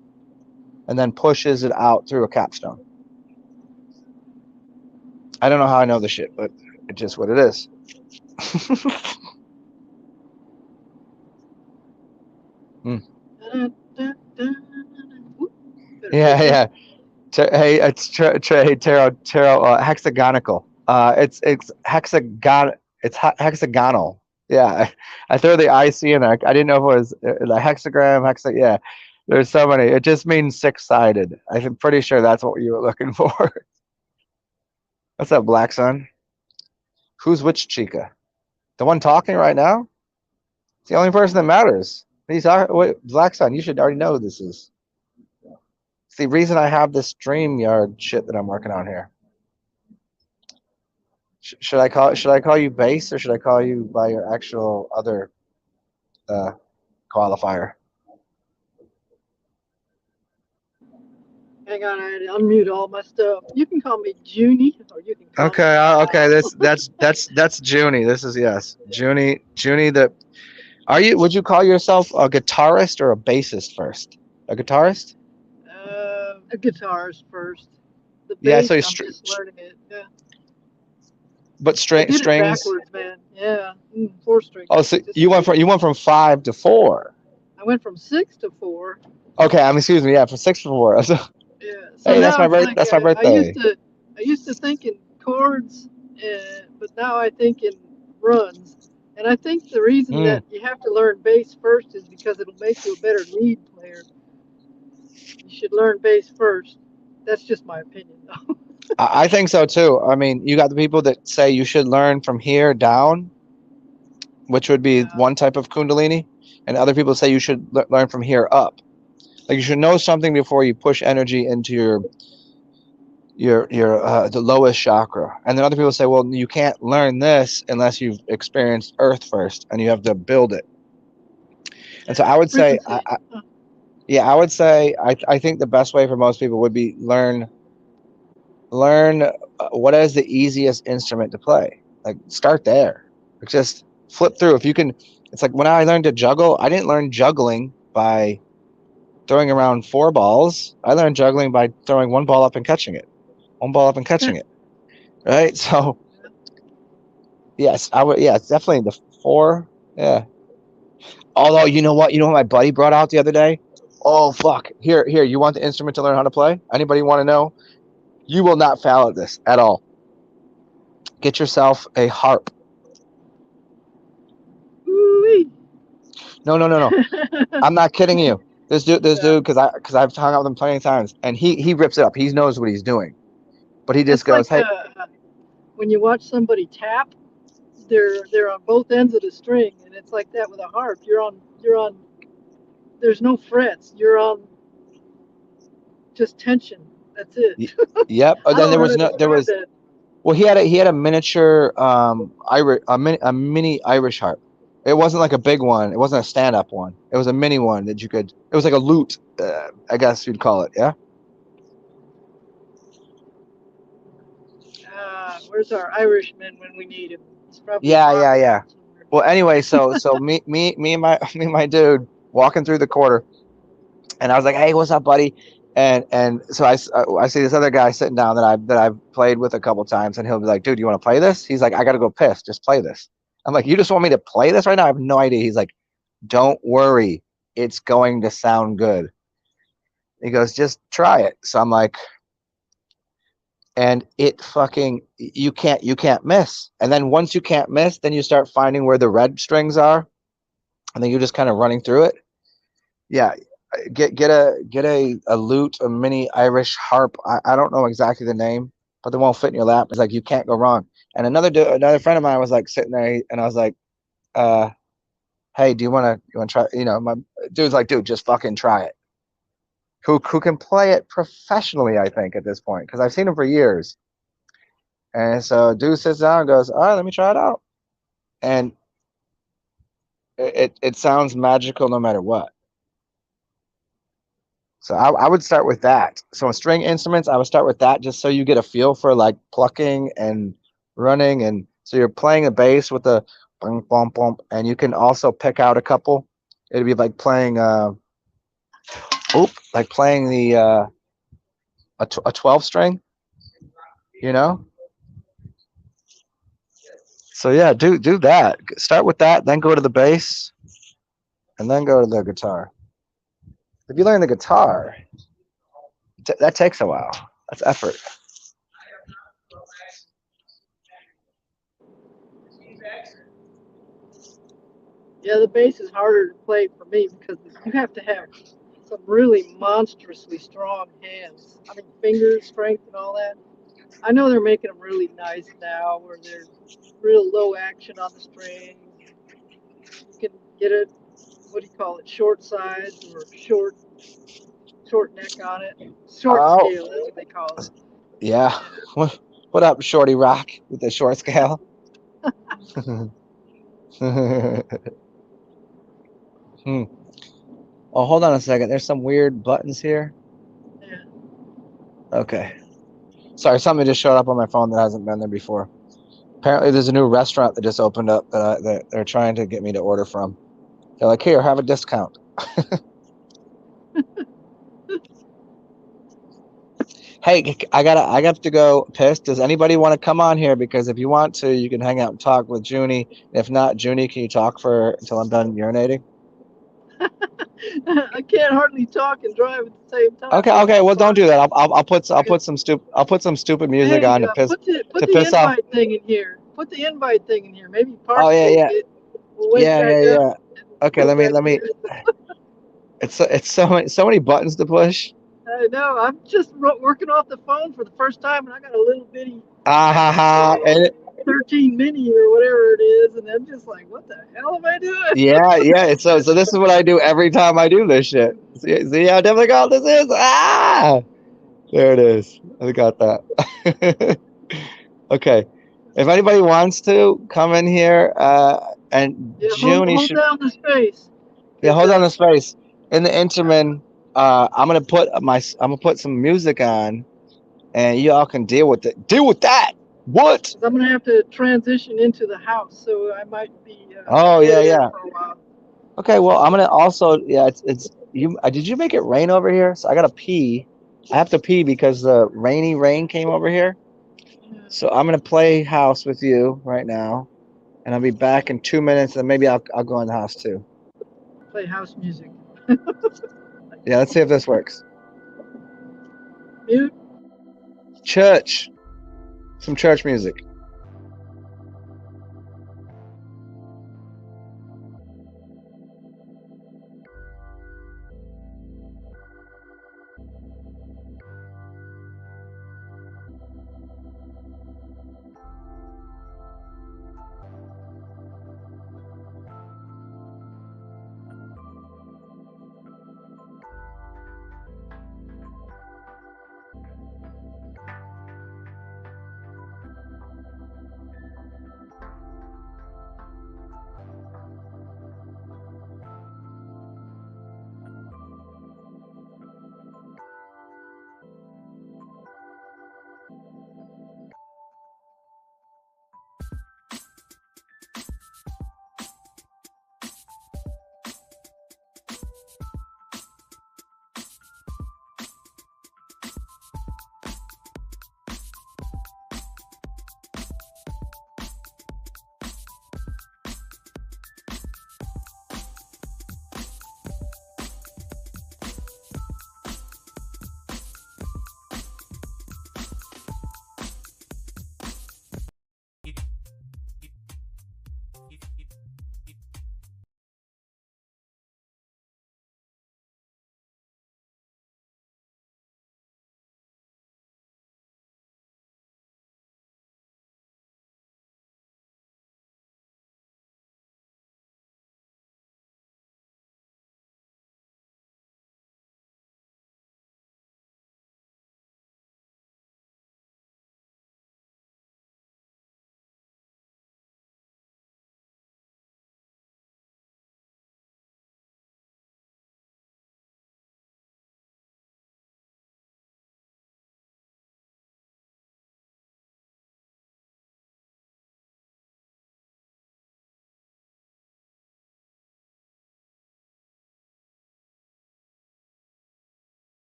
and then pushes it out through a capstone. I don't know how I know this shit, but it's just what it is. Yeah. Hey, it's tarot hexagonal. It's hexagon. It's hexagonal. Yeah, I threw the IC in there. I didn't know if it was the hexagram. Yeah, there's so many. It just means six-sided. I'm pretty sure that's what you were looking for. What's up, Black Sun? Who's which Chica? The one talking right now? It's the only person that matters. Black Sun, you should already know who this is. It's the reason I have this StreamYard shit that I'm working on here. Should I call you base, or should I call you by your actual other qualifier? Hang on, I had to unmute all my stuff. You can call me Junie, or you can call me Okay, okay. Al. That's Junie. This is yes, Junie. Junie. The are you? Would you call yourself a guitarist or a bassist first? A guitarist? A guitarist first. The Yeah. So bass, you I'm just learning it. Yeah, but I did it strings. backwards, man. Yeah, 4 string. Oh, so Just straight. you went from 5 to 4. I went from 6 to 4. Okay, excuse me. Yeah, from 6 to 4. So, Yeah. So hey, now it's like That's my birthday. I used to think in chords, but now I think in runs. And I think the reason Hmm. that you have to learn bass first is because it'll make you a better lead player. You should learn bass first. That's just my opinion, though. I think so too. I mean, you got the people that say you should learn from here down, which would be Yeah. one type of Kundalini, and other people say you should learn from here up. Like you should know something before you push energy into your the lowest chakra. And then other people say, well, you can't learn this unless you've experienced Earth first, and you have to build it. And so Yeah. I would say, Frequency. Huh. yeah, I would say I think the best way for most people would be learn what is the easiest instrument to play. Like start there. Like just flip through. If you can, it's like when I learned to juggle, I didn't learn juggling by throwing around 4 balls. I learned juggling by throwing one ball up and catching it. One ball up and catching it. Right. So yes, I would. Yeah, it's definitely the 4. Yeah. Although you know what my buddy brought out the other day. Oh fuck! Here. You want the instrument to learn how to play? Anybody want to know? You will not fail at this at all. Get yourself a harp. Ooh-wee. No. I'm not kidding you. This Yeah. dude, because I've hung out with him plenty of times, and he rips it up. He knows what he's doing, but he just It's goes, like "Hey, when you watch somebody tap, they're on both ends of the string, and it's like that with a harp. You're on. There's no frets. You're on just tension. That's it. yep." I Then don't there know how was to no, there describe was that. well, he had a miniature Irish a mini Irish harp. It wasn't like a big one. It wasn't a stand up one. It was a mini one that you could. It was like a lute, I guess you'd call it. Yeah. Where's our Irishman when we need him? He's probably Yeah. barking somewhere. Well, anyway, so me and my me and my dude walking through the quarter, and I was like, "Hey, what's up, buddy?" And so I see this other guy sitting down that I've played with a couple times, and he'll be like, "Dude, you want to play this?" He's like, "I got to go piss. Just play this." I'm like, "You just want me to play this right now?" I have no idea. He's like, "Don't worry, it's going to sound good." He goes, "Just try it." So I'm like, and it fucking you can't miss. And then once you can't miss, then you start finding where the red strings are, and then you're just kind of running through it. Yeah, get a lute, a mini Irish harp. I don't know exactly the name, but they won't fit in your lap. It's like you can't go wrong. And another friend of mine was like sitting there, and I was like, "Hey, do you want to try?" My dude's like, "Dude, just fucking try it." Who can play it professionally? I think at this point because I've seen him for years. And so dude sits down and goes, "All right, let me try it out," and it sounds magical no matter what. So I would start with that. So in string instruments, I would start with that just so you get a feel for like plucking and running. And so you're playing the bass with the bum, bum, bum, and you can also pick out a couple. It'd be like playing like playing the a 12 string, you know? So yeah, do that. Start with that, then go to the bass, and then go to the guitar. If you learn the guitar, that takes a while. That's effort. Yeah, the bass is harder to play for me because you have to have some really monstrously strong hands. I mean, finger strength and all that. I know they're making them really nice now, where they're real low action on the strings. You can get it, what do you call it, short size or short neck on it. Short Oh, scale, that's what they call it. yeah. Yeah. What up, Shorty Rock with the short scale? Hmm. Oh, hold on a second. There's some weird buttons here. Yeah. Okay. Sorry, something just showed up on my phone that hasn't been there before. Apparently, there's a new restaurant that just opened up that they're trying to get me to order from. They're like, here, have a discount. Hey, I got to go piss. Does anybody want to come on here? Because if you want to, you can hang out and talk with Junie. If not, Junie, can you talk for until I'm done urinating? I can't hardly talk and drive at the same time, Okay, but okay. I'm Well, don't fine. do that. I'll Okay. put some stupid music Hey, on put to the piss off. invite thing in here. Put the invite thing in here. Maybe Oh Parker yeah, will yeah, get will wake back up yeah. and Okay, come back let me. in. It's so many buttons to push. I know. I'm just working off the phone for the first time, and I got a little bitty Ah ha ha. And 13 mini or whatever it is, and I'm just like, what the hell am I doing? yeah. So this is what I do every time I do this shit. See how difficult this is? Ah, there it is. I got that. Okay. If anybody wants to come in here, and Yeah, June, you hold should. down the space, Yeah, cause hold on a space. In the interim, I'm gonna put some music on, and you all can deal with it. Deal with that. What? I'm gonna have to transition into the house, so I might be Oh dead air yeah. for a while. Okay, well, I'm gonna also, yeah, it's you. Did you make it rain over here? So I gotta pee. I have to pee because the rainy rain came over here. Yeah, So I'm gonna play house with you right now, and I'll be back in 2 minutes, and maybe I'll go in the house too. play house music. Yeah, let's see if this works. Mute. Church, some church music.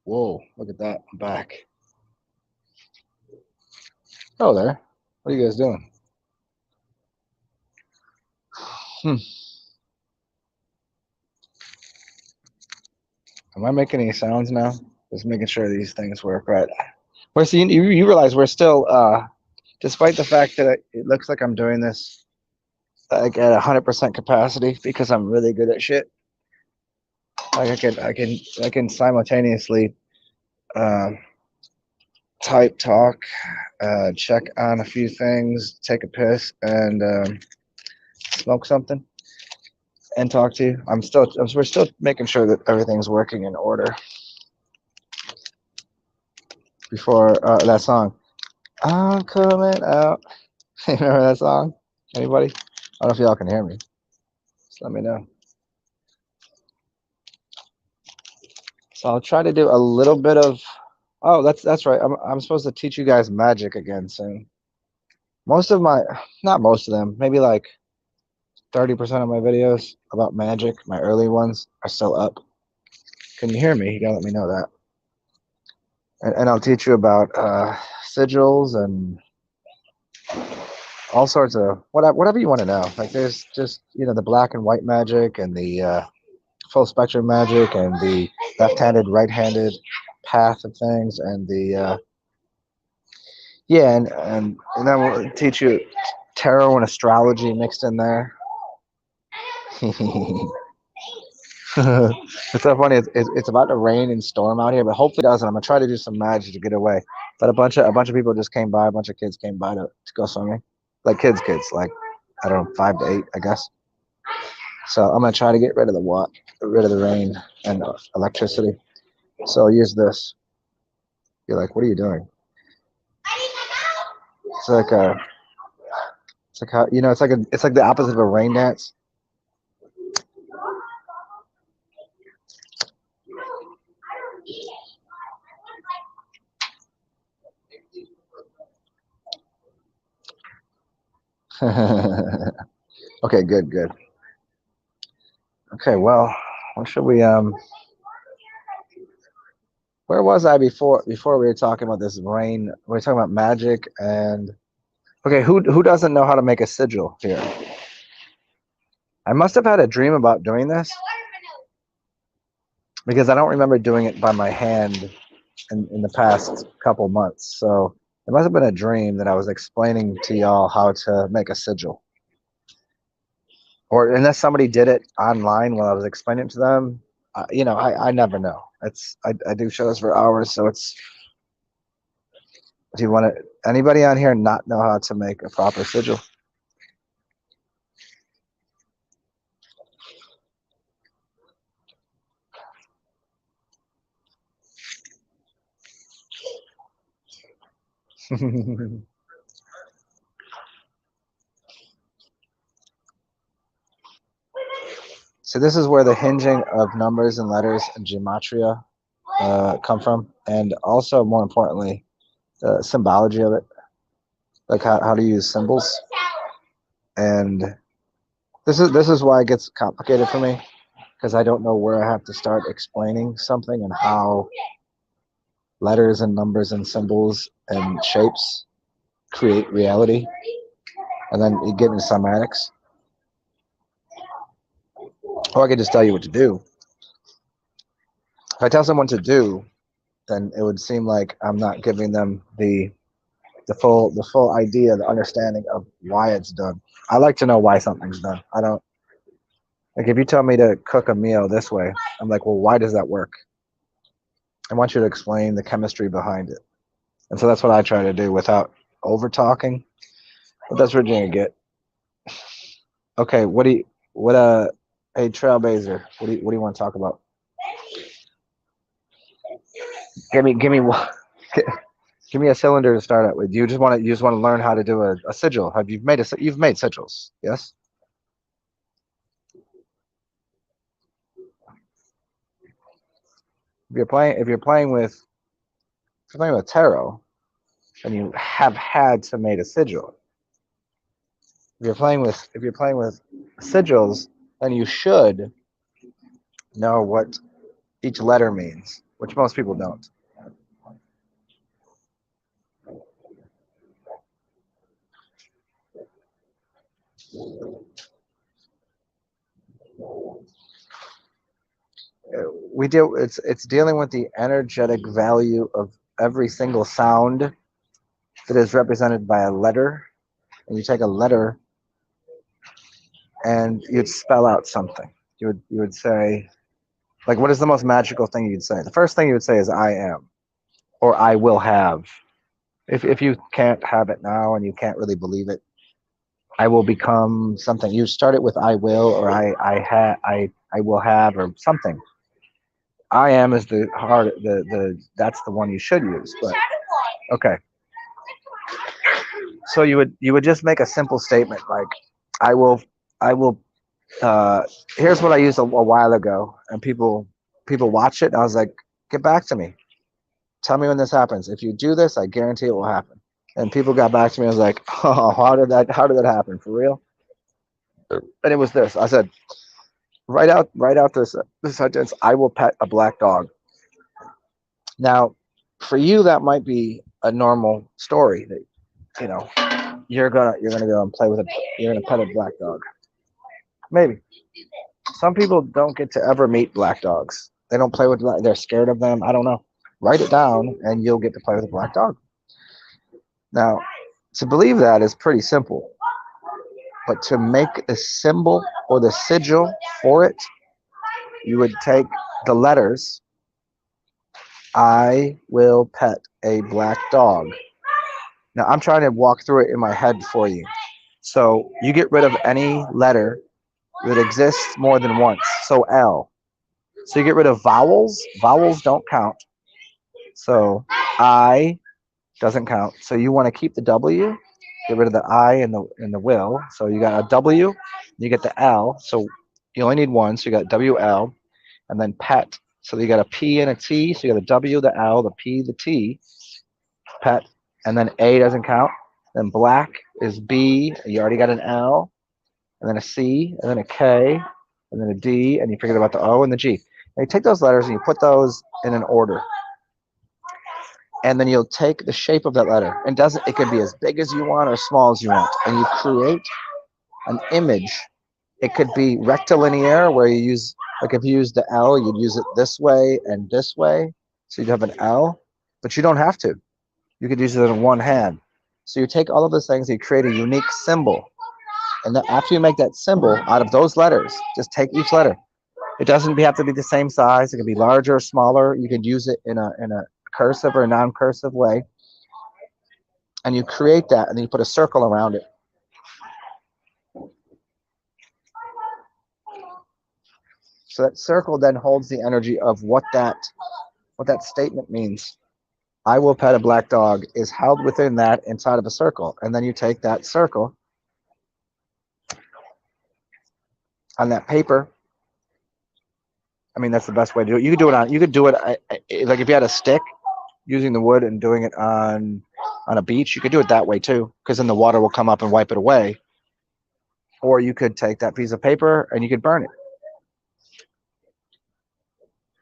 Whoa, look at that. I'm back. Oh, there. What are you guys doing? Hmm. Am I making any sounds now? Just making sure these things work right. Where see you realize we're still despite the fact that it looks like I'm doing this like at 100% capacity because I'm really good at shit. Like I can simultaneously um, type, talk, check on a few things, take a piss, and smoke something, and talk to you. We're still making sure that everything's working in order before that song. I'm coming out. Remember that song? Anybody? I don't know if y'all can hear me. Just let me know. So I'll try to do a little bit of. Oh, that's right. I'm supposed to teach you guys magic again soon. Most of my, not most of them, maybe like 30% of my videos about magic, my early ones, are still up. Can you hear me? You gotta let me know that. And I'll teach you about sigils and all sorts of whatever you want to know. Like there's just the black and white magic and the full spectrum magic and the left-handed, right-handed path of things and the yeah and then we'll teach you tarot and astrology mixed in there. It's so funny. It's about to rain and storm out here, but hopefully it doesn't. I'm gonna try to do some magic to get away. But a bunch of people just came by. A bunch of kids came by to go swimming, like kids, like I don't know, 5 to 8, I guess. So I'm gonna try to get rid of the rain and electricity. So I'll use this. You're like, what are you doing? It's like it's like how it's like the opposite of a rain dance. Okay, good. Okay, well, what should we where was I before we were talking about this rain? We were talking about magic and okay, who doesn't know how to make a sigil here? I must have had a dream about doing this because I don't remember doing it by my hand in the past couple months. So it must have been a dream that I was explaining to y'all how to make a sigil. Or unless somebody did it online while I was explaining it to them, I never know. I do shows for hours, so it's. Do you want to? Anybody on here not know how to make a proper sigil? So this is where the hinging of numbers and letters and gematria come from, and also more importantly, the symbology of it, like how to use symbols. And this is why it gets complicated for me because I don't know where I have to start explaining something and how letters and numbers and symbols and shapes create reality, and then you get into semantics. Or I could just tell you what to do. If I tell someone to do, then it would seem like I'm not giving them the full idea, the understanding of why it's done. I like to know why something's done. I don't like if you tell me to cook a meal this way, I'm like, well, why does that work? I want you to explain the chemistry behind it. And so that's what I try to do without over talking. But that's what you're gonna get. Okay, hey Trailblazer, what do you want to talk about? Give me one. Give me a cylinder to start out with. You just want to learn how to do a sigil. You've made sigils, yes? If you're playing with tarot, then you have had to make a sigil. If you're playing with sigils, then you should know what each letter means, which most people don't. we deal. It's dealing with the energetic value of every single sound that is represented by a letter, and you take a letter and you'd spell out something. You would say, like, what is the most magical thing you'd say? The first thing you would say is I am, or I will have. If you can't have it now and you can't really believe it, I will become something. You start it with I will, or I will have, or something. I am is the hard that's the one you should use. But okay. So you would just make a simple statement like I will here's what I used a while ago, and people watch it and I was like, get back to me. Tell me when this happens. If you do this, I guarantee it will happen. And people got back to me. I was like, oh, how did that happen? For real? And it was this. I said, write out this sentence, I will pet a black dog. Now, for you that might be a normal story that you know you're gonna go and play with you're gonna pet a black dog. Maybe. Some people don't get to ever meet black dogs. They don't play with they're scared of them. I don't know. Write it down and you'll get to play with a black dog. Now, to believe that is pretty simple. But to make the symbol or the sigil for it, you would take the letters, I will pet a black dog. Now, I'm trying to walk through it in my head for you. So you get rid of any letter that exists more than once. So L. So you get rid of vowels. Vowels don't count. So I doesn't count. So you want to keep the W, get rid of the I and the will. So you got a W, you get the L. So you only need one. So you got WL, and then pet. So you got a P and a T. So you got the W, the L, the P, the T. Pet, and then A doesn't count. Then black is B. You already got an L, and then a C, and then a K, and then a D, and you forget about the O and the G. And you take those letters and you put those in an order. And then you'll take the shape of that letter. And it could be as big as you want or small as you want. And you create an image. It could be rectilinear, where you use, like if you use the L, you'd use it this way and this way. So you'd have an L, but you don't have to. You could use it in one hand. So you take all of those things, you create a unique symbol. And then after you make that symbol out of those letters, just take each letter. It doesn't have to be the same size. It can be larger or smaller. You could use it in a cursive or a non-cursive way. And you create that, and then you put a circle around it. So that circle then holds the energy of what that statement means. I will pet a black dog is held within that inside of a circle. And then you take that circle on that paper. I mean, that's the best way to do it. You could do it like if you had a stick, using the wood and doing it on a beach, you could do it that way too, because then the water will come up and wipe it away. Or you could take that piece of paper and you could burn it.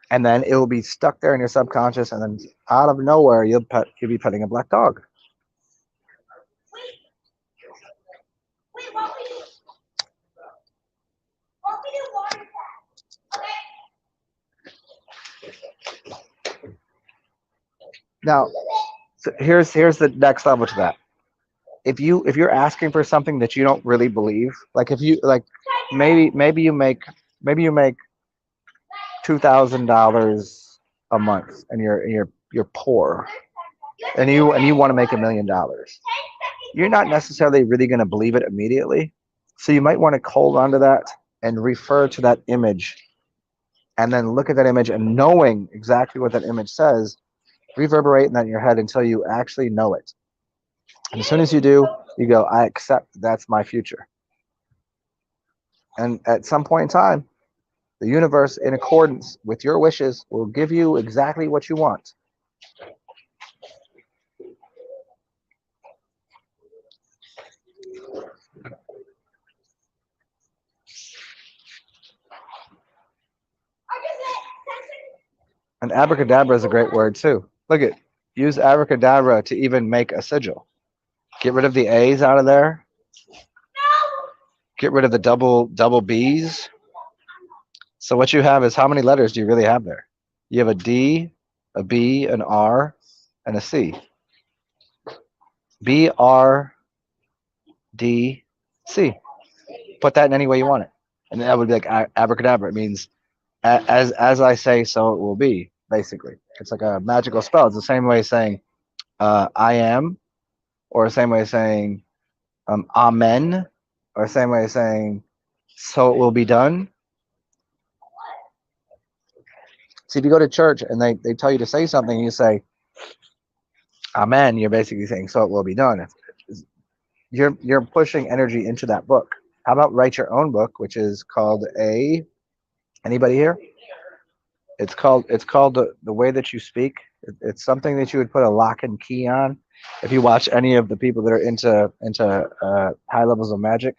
And then it will be stuck there in your subconscious, and then out of nowhere, you'll be petting a black dog. Now, so here's the next level to that. If you're asking for something that you don't really believe, like if you like, maybe you make $2,000 a month, and you're poor, and you want to make $1 million. You're not necessarily really going to believe it immediately, so you might want to hold on to that and refer to that image, and then look at that image, and knowing exactly what that image says, reverberating that in your head until you actually know it. And as soon as you do, you go, I accept that's my future. And at some point in time, the universe, in accordance with your wishes, will give you exactly what you want. And abracadabra is a great word too. Look at, use abracadabra to even make a sigil. Get rid of the A's out of there. Get rid of the double B's. So what you have is, how many letters do you really have there? You have a D, a B, an R, and a C. B, R, D, C. Put that in any way you want it. And that would be like abracadabra. It means as I say, so it will be, basically. It's like a magical spell. It's the same way as saying I am, or the same way as saying amen, or the same way as saying so it will be done. See, if you go to church and they tell you to say something, and you say amen, you're basically saying so it will be done. You're pushing energy into that book. How about write your own book, which is called anybody here? It's called the way that you speak. It's something that you would put a lock and key on. If you watch any of the people that are into high levels of magic.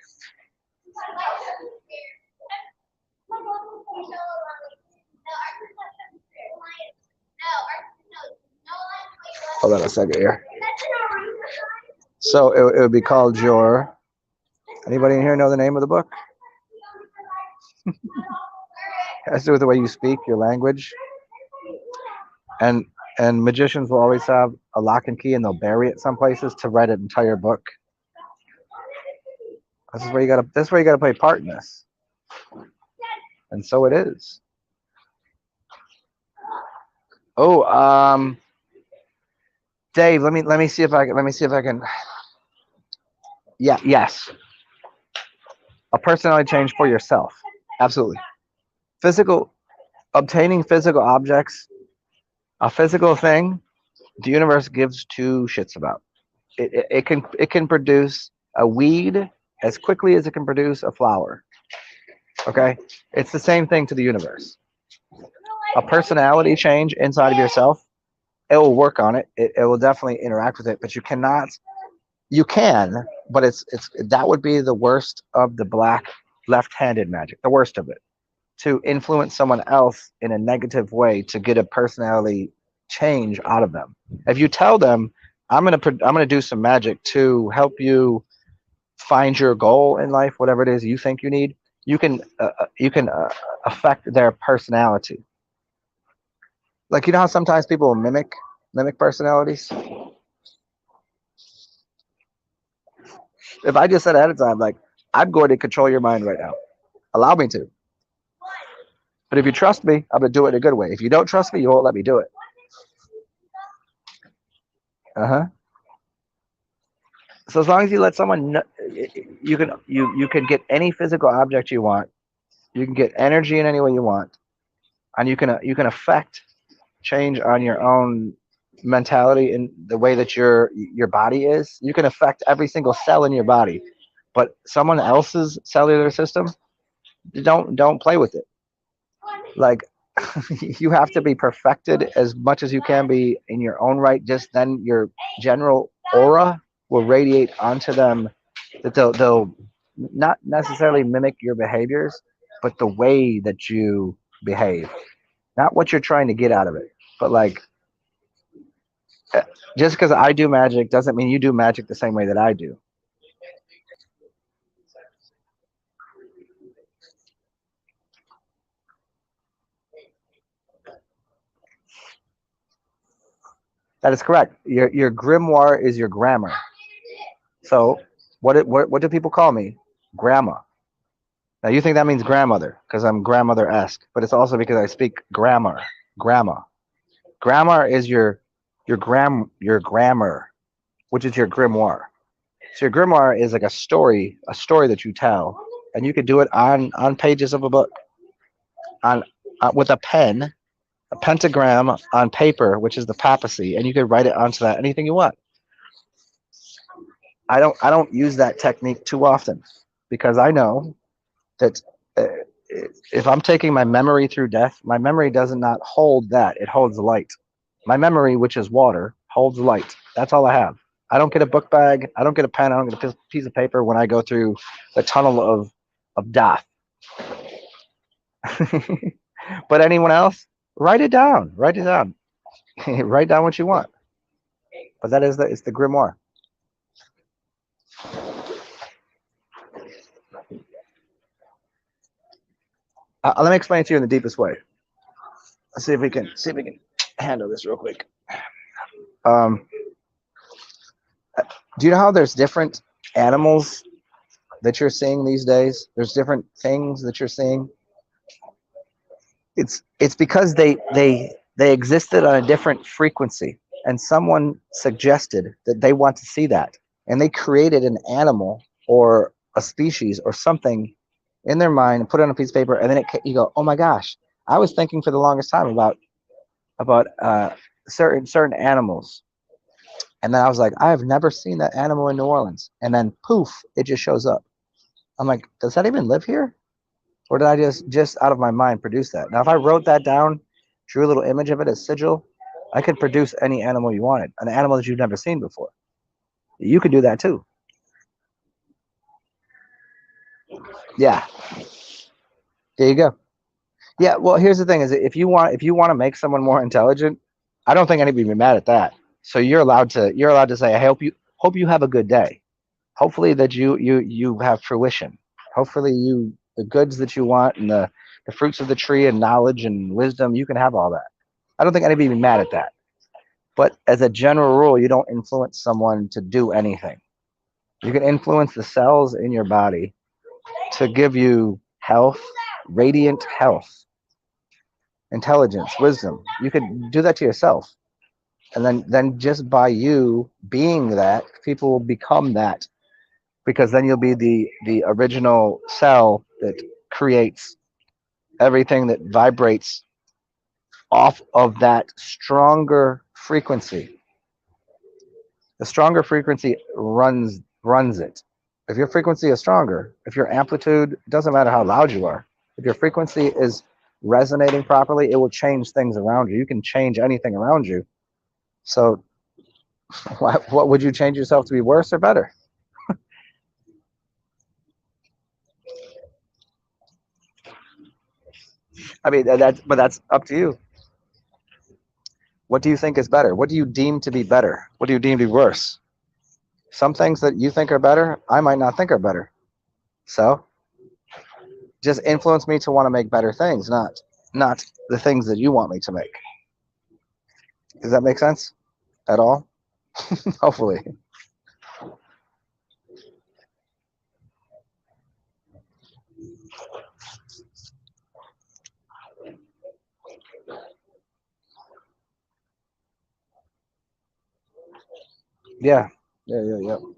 Hold on a second here. So it would be called your. Anybody in here know the name of the book? It has to do with the way you speak, your language. And magicians will always have a lock and key, and they'll bury it some places to write an entire book. This is where you gotta play part in this. And so it is. Oh, Dave, let me see if I can. Yeah, yes. A personality change for yourself. Absolutely. Obtaining physical objects, a physical thing, the universe gives two shits about. It can produce a weed as quickly as it can produce a flower. Okay? It's the same thing to the universe. A personality change inside of yourself, it will work on it. It will definitely interact with it, but you cannot. You can, but it's that would be the worst of the black left-handed magic, the worst of it. To influence someone else in a negative way to get a personality change out of them. If you tell them, I'm gonna do some magic to help you find your goal in life, whatever it is you think you need, you can affect their personality. Like, you know how sometimes people mimic personalities. If I just said ahead of time, like, I'm going to control your mind right now, allow me to. But if you trust me, I'm going to do it in a good way. If you don't trust me, you won't let me do it. So as long as you let someone know, you can get any physical object you want. You can get energy in any way you want, and you can affect change on your own mentality and the way that your body is. You can affect every single cell in your body, but someone else's cellular system, don't play with it. Like, you have to be perfected as much as you can be in your own right. Just then your general aura will radiate onto them, that they'll not necessarily mimic your behaviors, but the way that you behave, not what you're trying to get out of it. But like, just because I do magic doesn't mean you do magic the same way that I do. That is correct. Your grimoire is your grammar. So what do people call me? Grandma. Now you think that means grandmother because I'm grandmother-esque, but it's also because I speak grammar. Grammar. Grammar is your grammar, which is your grimoire. So your grimoire is like a story that you tell, and you could do it on pages of a book, on with a pen, a pentagram on paper, which is the papacy, and you could write it onto that anything you want. I don't use that technique too often because I know that uh, if I'm taking my memory through death, my memory does not hold that. It holds light. My memory, which is water, holds light. That's all I have. I don't get a book bag. I don't get a pen. I don't get a piece of paper when I go through the tunnel of death. But anyone else, write it down. Write it down. Write down what you want. But that is it's the grimoire. Let me explain it to you in the deepest way. Let's see if we can handle this real quick. Um, do you know how there's different animals that you're seeing these days? There's different things that you're seeing. It's because they existed on a different frequency, and someone suggested that they want to see that, and they created an animal or a species or something in their mind and put it on a piece of paper, and then you go, oh my gosh, I was thinking for the longest time about certain animals, and then I was like, I have never seen that animal in New Orleans, and then poof, it just shows up. I'm like, does that even live here? Or did I just out of my mind produce that? Now, if I wrote that down, drew a little image of it as sigil, I could produce any animal you wanted, an animal that you've never seen before. You could do that too. Yeah, there you go. Yeah, well, here's the thing: is if you want to make someone more intelligent, I don't think anybody would be mad at that. So you're allowed to say, I hope you have a good day. Hopefully that you have fruition. Hopefully the goods that you want and the fruits of the tree and knowledge and wisdom, you can have all that. I don't think anybody would be mad at that. But as a general rule, you don't influence someone to do anything. You can influence the cells in your body to give you health, radiant health, intelligence, wisdom. You could do that to yourself. And then just by you being that, people will become that, because then you'll be the original cell that creates everything that vibrates off of that stronger frequency. The stronger frequency runs it. If your frequency is stronger, if your amplitude, it doesn't matter how loud you are, if your frequency is resonating properly, it will change things around you. You can change anything around you. So what would you change yourself to be worse or better? I mean, but that's up to you. What do you think is better? What do you deem to be better? What do you deem to be worse? Some things that you think are better, I might not think are better. So just influence me to want to make better things, not the things that you want me to make. Does that make sense at all? Hopefully. Yeah. Yeah. Do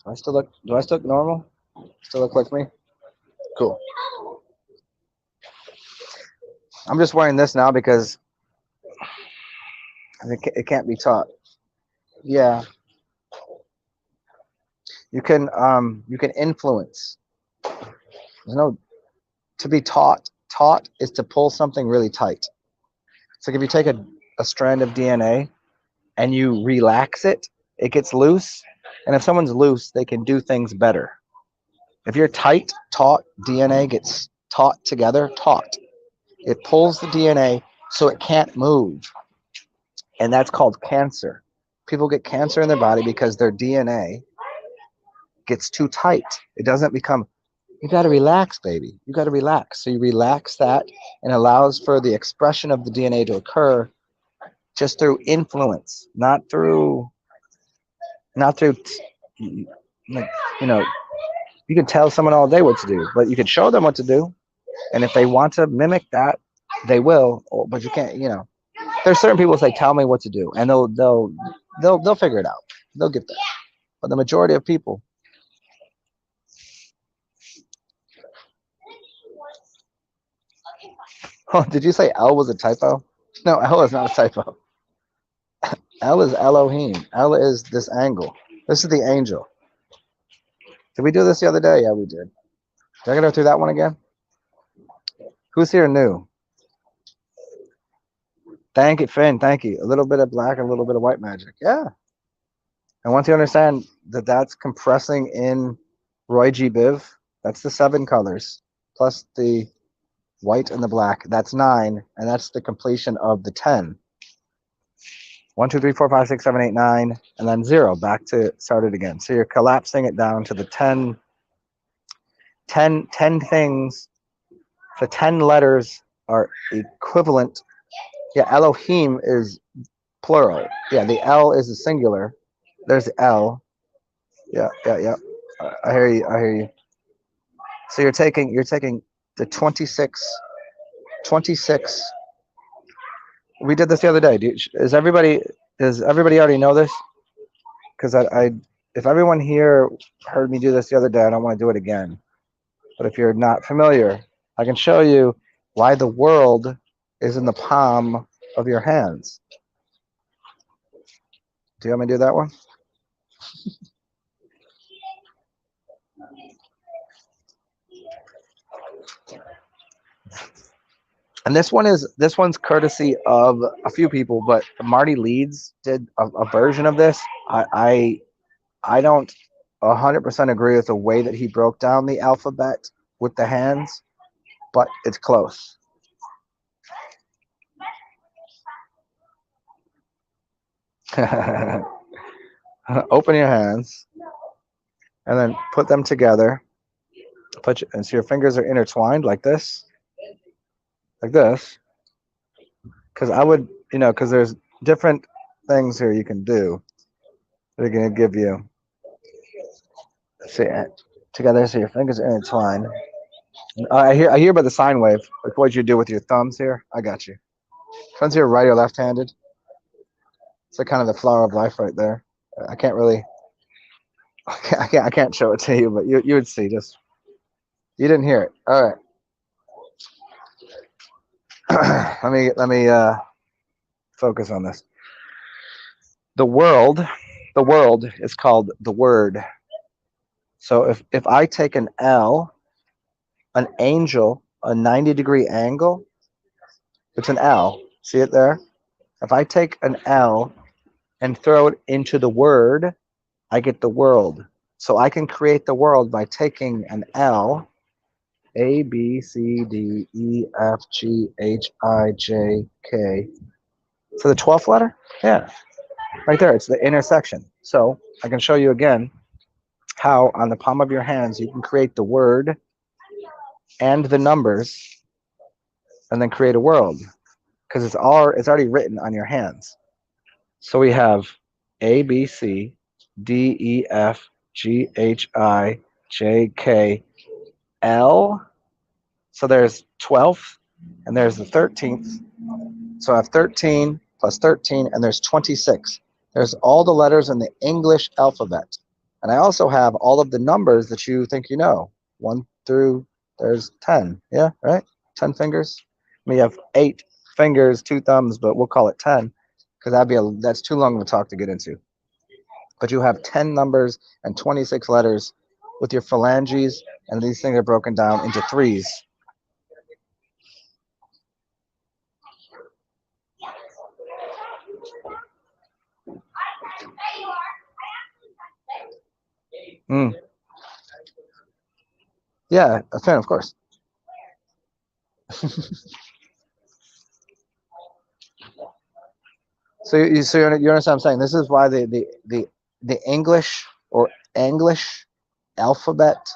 I still look normal? Still look like me? Cool. I'm just wearing this now because it can't be taught. Yeah. You can influence. There's no to be taught. Taught is to pull something really tight. It's like if you take a strand of DNA and you relax it, it gets loose. And if someone's loose, they can do things better. If you're tight, taut, DNA gets taut together, taut. It pulls the DNA so it can't move. And that's called cancer. People get cancer in their body because their DNA gets too tight. It doesn't become, you got to relax, baby. You got to relax. So you relax that and allows for the expression of the DNA to occur just through influence, not through, like, you know, you can tell someone all day what to do, but you can show them what to do. And if they want to mimic that, they will, but you can't, there's certain people say, tell me what to do, and they'll figure it out. They'll get that. But the majority of people, oh, did you say L was a typo? No, L is not a typo. L is Elohim. L is this angle. This is the angel. Did we do this the other day? Yeah, we did. Did I go through that one again? Who's here new? Thank you, Finn. Thank you. A little bit of black and a little bit of white magic. Yeah. And once you understand that that's compressing in Roy G. Biv, that's the 7 colors plus the white and the black. That's 9, and that's the completion of the 10. 1, 2, 3, 4, 5, 6, 7, 8, 9, and then 0. Back to start it again. So you're collapsing it down to the 10 things. The 10 letters are equivalent. Yeah, Elohim is plural. Yeah, the L is a singular. There's the L. Yeah. I hear you. So you're taking the 26. We did this the other day. Does everybody already know this? Because if everyone here heard me do this the other day, I don't want to do it again. But if you're not familiar, I can show you why the world is in the palm of your hands. Do you want me to do that one? And this one's courtesy of a few people, but Marty Leeds did a version of this. I don't 100% agree with the way that he broke down the alphabet with the hands, but it's close. Open your hands and then put them together. And so your fingers are intertwined like this. Because I would, because there's different things here you can do. They're going to give you, see, together so your fingers are intertwined. I hear about the sine wave, like what you do with your thumbs here. I got you. Depends if you're right or left-handed. It's like kind of the flower of life right there. I can't really, I can't show it to you, but you would see. Just you didn't hear it. All right. let me focus on this. The world is called the word. So if I take an L, an angel, a 90-degree angle, it's an L. See it there? If I take an L and throw it into the word, I get the world. So I can create the world by taking an L, A, B, C, D, E, F, G, H, I, J, K. So the 12th letter? Yeah. Right there, it's the intersection. So I can show you again how on the palm of your hands you can create the word and the numbers and then create a world because it's already written on your hands. So we have A, B, C, D, E, F, G, H, I, J, K, L. So there's 12th and there's the 13th. So I have 13 plus 13 and there's 26. There's all the letters in the English alphabet. And I also have all of the numbers that you think you know. 1 through, there's 10. Yeah, right? 10 fingers. We have 8 fingers, 2 thumbs, but we'll call it 10 because that's too long of a talk to get into. But you have 10 numbers and 26 letters with your phalanges, and these things are broken down into threes. Yeah, a fan, of course. So you understand what I'm saying? This is why the English or English alphabet,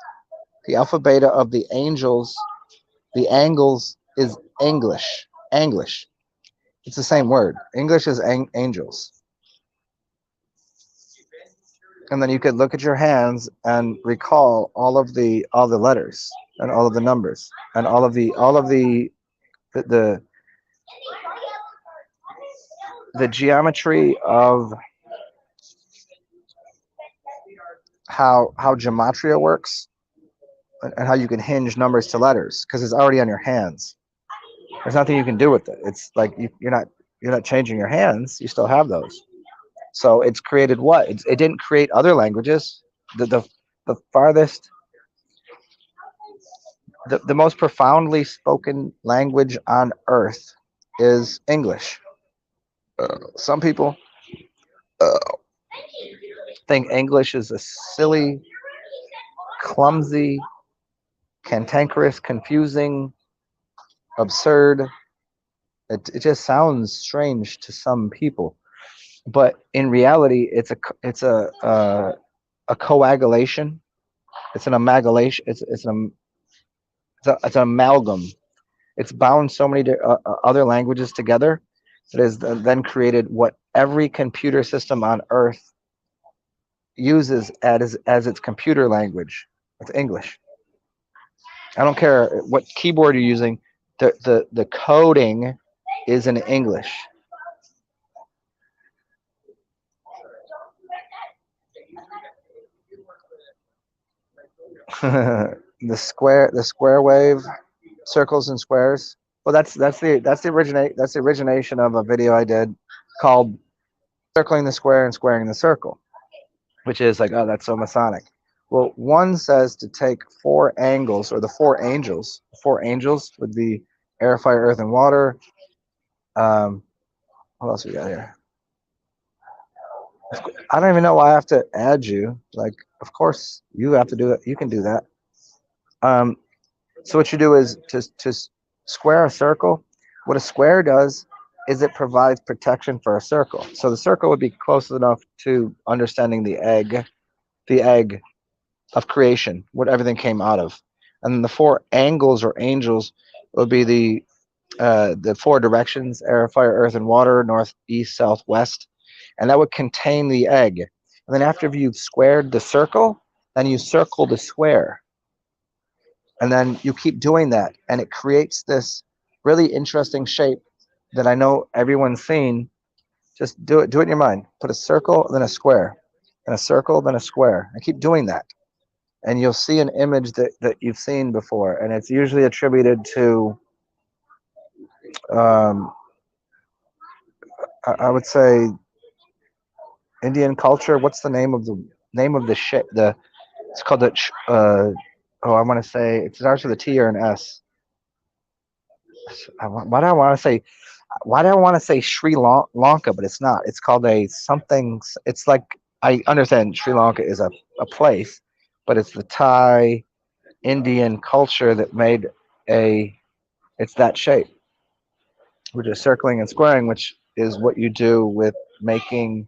the alphabet of the angels, the angles is English. English. It's the same word. English is angels. And then you could look at your hands and recall all the letters and all of the numbers and all of the geometry of how gematria works and how you can hinge numbers to letters because it's already on your hands. There's nothing you can do with it. It's like you're not changing your hands. You still have those. So it's created what? It didn't create other languages. The farthest, the most profoundly spoken language on earth is English. Some people think English is a silly, clumsy, cantankerous, confusing absurd. It just sounds strange to some people, but in reality, it's a coagulation. It's an amalgamation. It's an amalgam. It's bound so many other languages together that has then created what every computer system on Earth uses as its computer language. It's English. I don't care what keyboard you're using. The coding is in English. The square wave, circles and squares. Well, that's the origination of a video I did called "Circling the Square and Squaring the Circle," which is like, oh, that's so Masonic. Well, one says to take four angles, or the four angels. The four angels would be air, fire, earth, and water. What else we got here? I don't even know why I have to add you. Like, of course you have to do it. You can do that. So what you do is to square a circle. What a square does is it provides protection for a circle. So the circle would be close enough to understanding the egg of creation, what everything came out of. And then the four angles or angels would be the four directions: air, fire, earth, and water, north, east, south, west. And that would contain the egg. And then after you've squared the circle, then you circle the square. And then you keep doing that, and it creates this really interesting shape that I know everyone's seen. Just do it in your mind. Put a circle, then a square, and a circle, then a square, and keep doing that. And you'll see an image that you've seen before, and it's usually attributed to, I would say, Indian culture. What's the name of the shape? It's called I want to say it starts with a T or an S. Why do I want to say? Why do I want to say Sri Lanka? But it's not. It's called a something. It's like, I understand Sri Lanka is a place, but it's the Thai Indian culture that made it's that shape, which is circling and squaring, which is what you do with making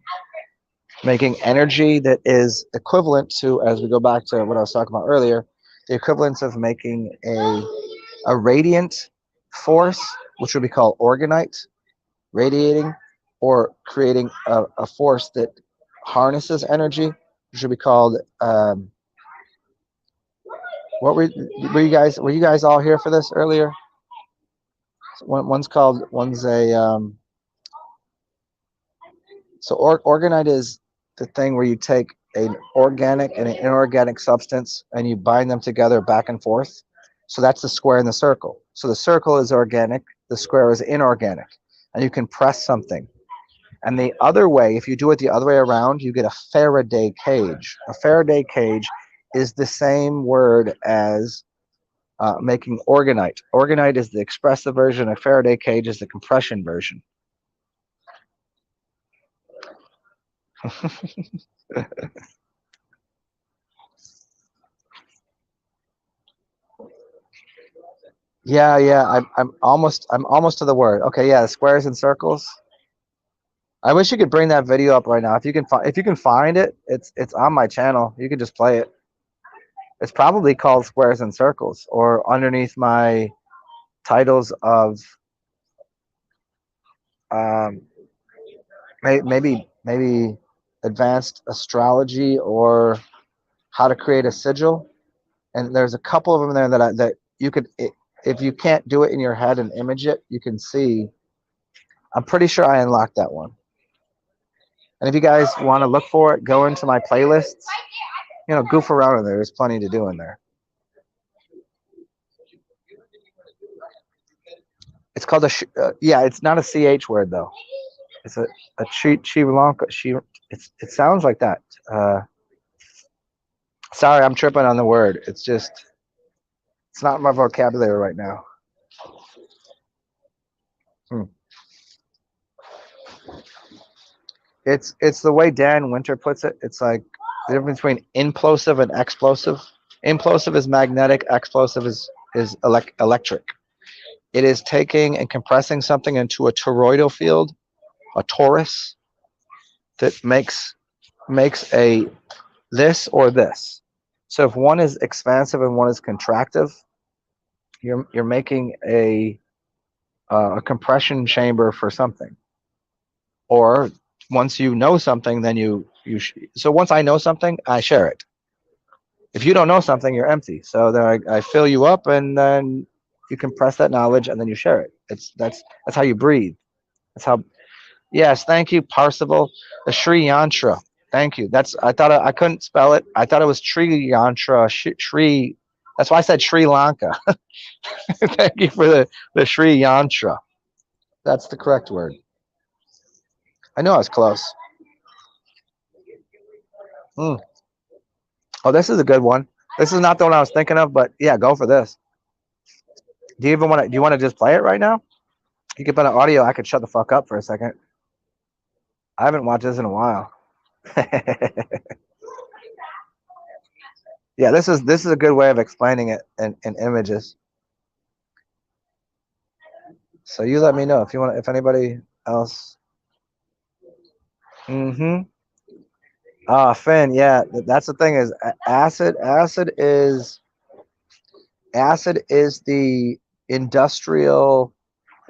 energy that is equivalent to, as we go back to what I was talking about earlier, the equivalence of making a radiant force, which would be called orgonite, radiating, or creating a force that harnesses energy, which would be called what were you guys all here for this earlier? One's a so orgonite is the thing where you take an organic and an inorganic substance and you bind them together back and forth. So that's the square and the circle. So the circle is organic, the square is inorganic, and you can press something. And the other way, if you do it the other way around, you get a Faraday cage. A Faraday cage is the same word as making orgonite. Orgonite is the expressive version. A Faraday cage is the compression version. Yeah. I'm almost to the word. Okay, yeah, squares and circles. I wish you could bring that video up right now. If you can find it, it's on my channel. You can just play it. It's probably called Squares and Circles, or underneath my titles of um, maybe advanced astrology or how to create a sigil. And there's a couple of them there that you could, if you can't do it in your head and image it, you can see. I'm pretty sure I unlocked that one. And if you guys want to look for it, go into my playlists. Goof around in there. There's plenty to do in there. It's called yeah. It's not a CH word though. It's a Sri Lanka. It sounds like that. Sorry, I'm tripping on the word. It's not in my vocabulary right now. It's the way Dan Winter puts it. It's like the difference between implosive and explosive. Implosive is magnetic. Explosive is electric. it is taking and compressing something into a toroidal field, a torus, that makes a this or this. So if one is expansive and one is contractive, you're making a compression chamber for something. Or once you know something, then so once I know something, I share it. If you don't know something, you're empty. So then I fill you up, and then you compress that knowledge, and then you share it. That's how you breathe. That's how. Yes, thank you, Parsival. The Sri Yantra. Thank you. I thought I couldn't spell it. I thought it was Sri Yantra. Sri. That's why I said Sri Lanka. Thank you for the Sri Yantra. That's the correct word. I know I was close. Mm. Oh, this is a good one. This is not the one I was thinking of, but yeah, go for this. Do you even want to? Do you want to just play it right now? You can put an audio. I could shut the fuck up for a second. I haven't watched this in a while. Yeah, this is a good way of explaining it in images. So you let me know if you want. If anybody else. Mm-hmm. Ah, Finn. Yeah, that's the thing is acid. Acid is the industrial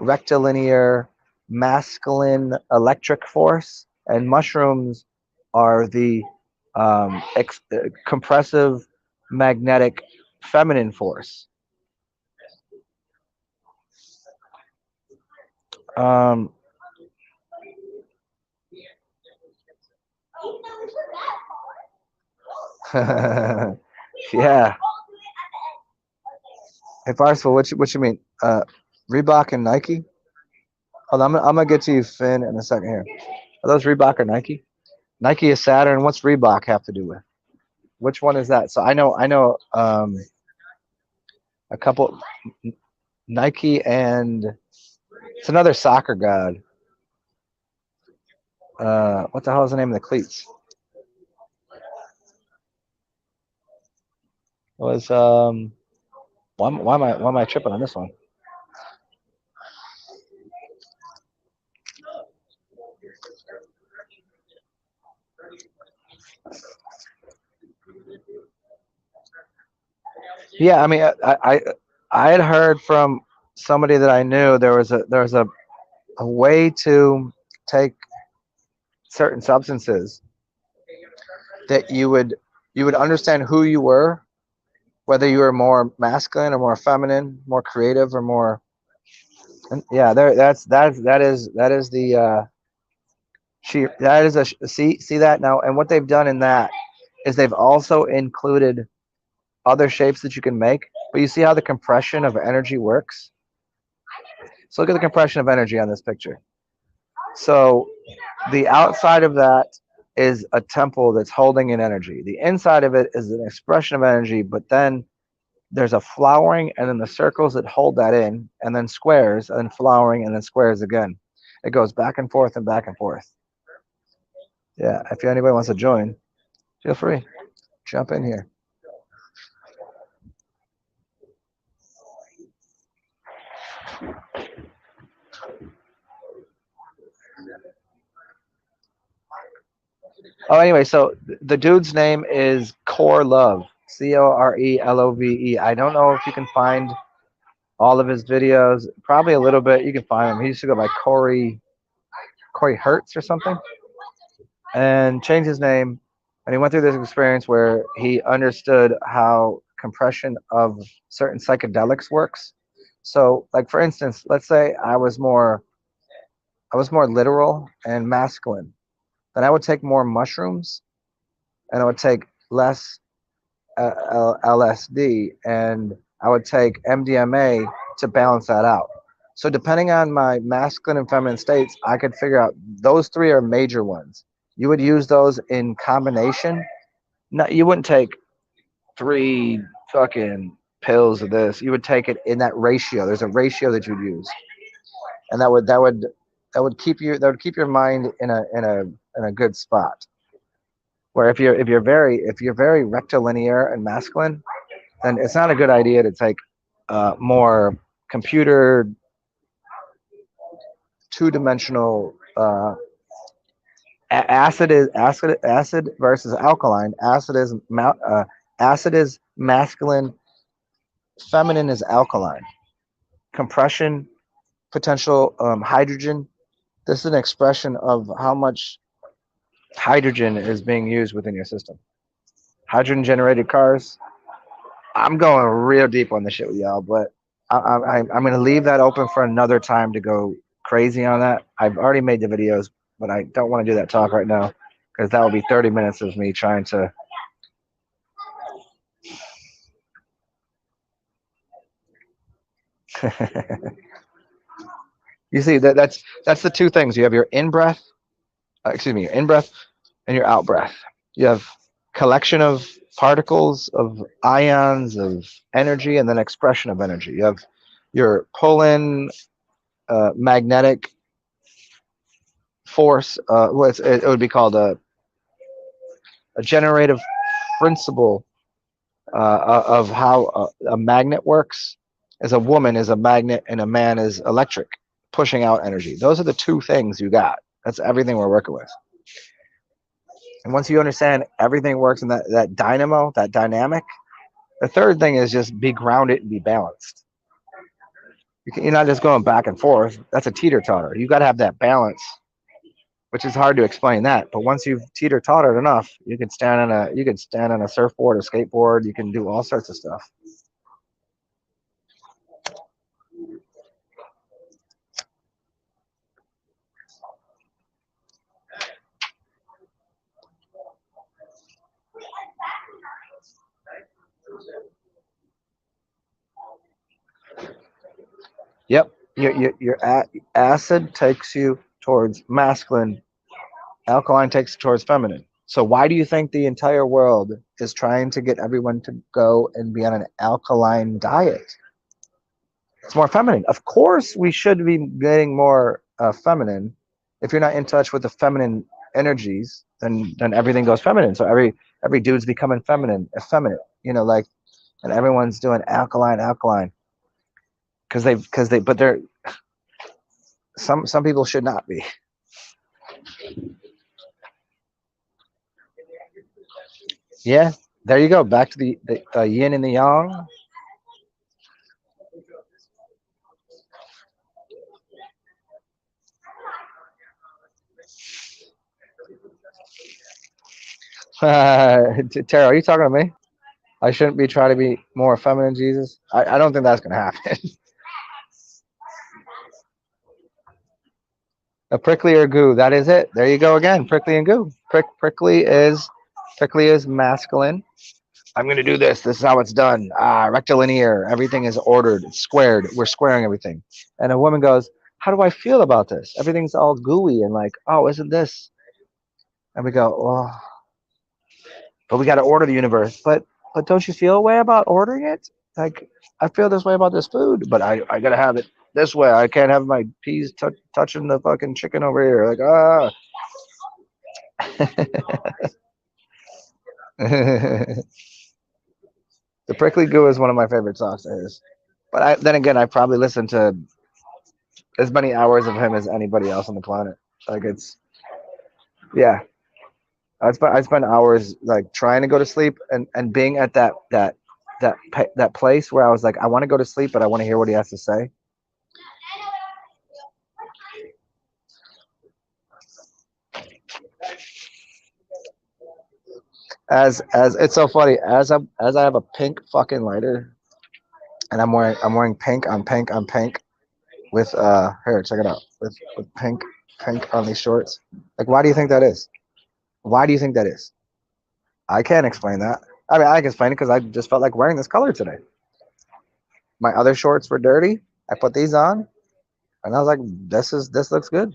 rectilinear masculine electric force, and mushrooms are the compressive magnetic feminine force. Um, yeah. Hey, Parsifal, what you mean? Reebok and Nike? Hold on, I'm gonna get to you, Finn, in a second here. Are those Reebok or Nike? Nike is Saturn. What's Reebok have to do with? Which one is that? So I know a couple Nike, and it's another soccer god. What the hell is the name of the cleats? It was why am I tripping on this one? Yeah, I mean, I had heard from somebody that I knew there was a way to take certain substances that you would understand who you were, whether you were more masculine or more feminine, more creative or more. And yeah, there that is the that is a see that now. And what they've done in that is they've also included other shapes that you can make. But you see how the compression of energy works. So look at the compression of energy on this picture. So the outside of that is a temple that's holding in energy. The inside of it is an expression of energy, but then there's a flowering, and then the circles that hold that in, and then squares, and then flowering, and then squares again. It goes back and forth and back and forth. Yeah, if anybody wants to join, feel free. Jump in here. Oh, anyway, so the dude's name is Core Love, Corelove. I don't know if you can find all of his videos. Probably a little bit. You can find him. He used to go by Corey Hertz or something, and changed his name. And he went through this experience where he understood how compression of certain psychedelics works. So, like for instance, let's say I was more literal and masculine. Then I would take more mushrooms, and I would take less LSD, and I would take MDMA to balance that out. So depending on my masculine and feminine states, I could figure out those three are major ones. You would use those in combination. No, you wouldn't take three fucking pills of this. You would take it in that ratio. There's a ratio that you'd use, and that would keep your mind in a good spot. Where if you're very rectilinear and masculine, then it's not a good idea to take more computer two-dimensional acid versus alkaline. Acid is masculine, feminine is alkaline. Compression, potential hydrogen. This is an expression of how much hydrogen is being used within your system. Hydrogen generated cars. I'm going real deep on this shit with y'all, but I'm going to leave that open for another time to go crazy on that. I've already made the videos, but I don't want to do that talk right now because that will be 30 minutes of me trying to. You see that's the two things. You have your in breath, your in breath and your out breath. You have collection of particles, of ions, of energy, and then expression of energy. You have your pull-in magnetic force. It would be called a generative principle of how a magnet works. As a woman is a magnet and a man is electric, pushing out energy. Those are the two things you got. That's everything we're working with. And once you understand everything works in that dynamo, that dynamic, the third thing is just be grounded and be balanced. You're not just going back and forth. That's a teeter-totter. You got to have that balance, which is hard to explain that. But once you've teeter-tottered enough, you can stand on a surfboard or skateboard. You can do all sorts of stuff. Yep. Your acid takes you towards masculine. Alkaline takes you towards feminine. So why do you think the entire world is trying to get everyone to go and be on an alkaline diet? It's more feminine. Of course, we should be getting more feminine. If you're not in touch with the feminine energies, then everything goes feminine. So every dude's becoming effeminate. And everyone's doing alkaline. But they're some people should not be. Yeah, there you go. Back to the yin and the yang. Tara, are you talking to me? I shouldn't be trying to be more feminine, Jesus. I don't think that's gonna happen. A prickly or goo. That is it. There you go again. Prickly and goo. Prickly is masculine. I'm gonna do this. This is how it's done. Rectilinear. Everything is ordered. It's squared. We're squaring everything. And a woman goes, "How do I feel about this? Everything's all gooey and like, oh, isn't this?" And we go, "Oh, but we got to order the universe." But don't you feel a way about ordering it? Like, I feel this way about this food, but I gotta have it this way. I can't have my peas touching the fucking chicken over here. Like, The prickly goo is one of my favorite songs of his. But then again, I probably listened to as many hours of him as anybody else on the planet. Like, yeah. I spent hours like trying to go to sleep and being at that place where I was like, I want to go to sleep, but I want to hear what he has to say. As it's so funny, as I have a pink fucking lighter, and I'm wearing pink on pink on pink with here, check it out, with pink on these shorts. Like, why do you think that is? Why do you think that is? I can't explain that. I mean, I can explain it because I just felt like wearing this color today. My other shorts were dirty. I put these on, and I was like, this looks good.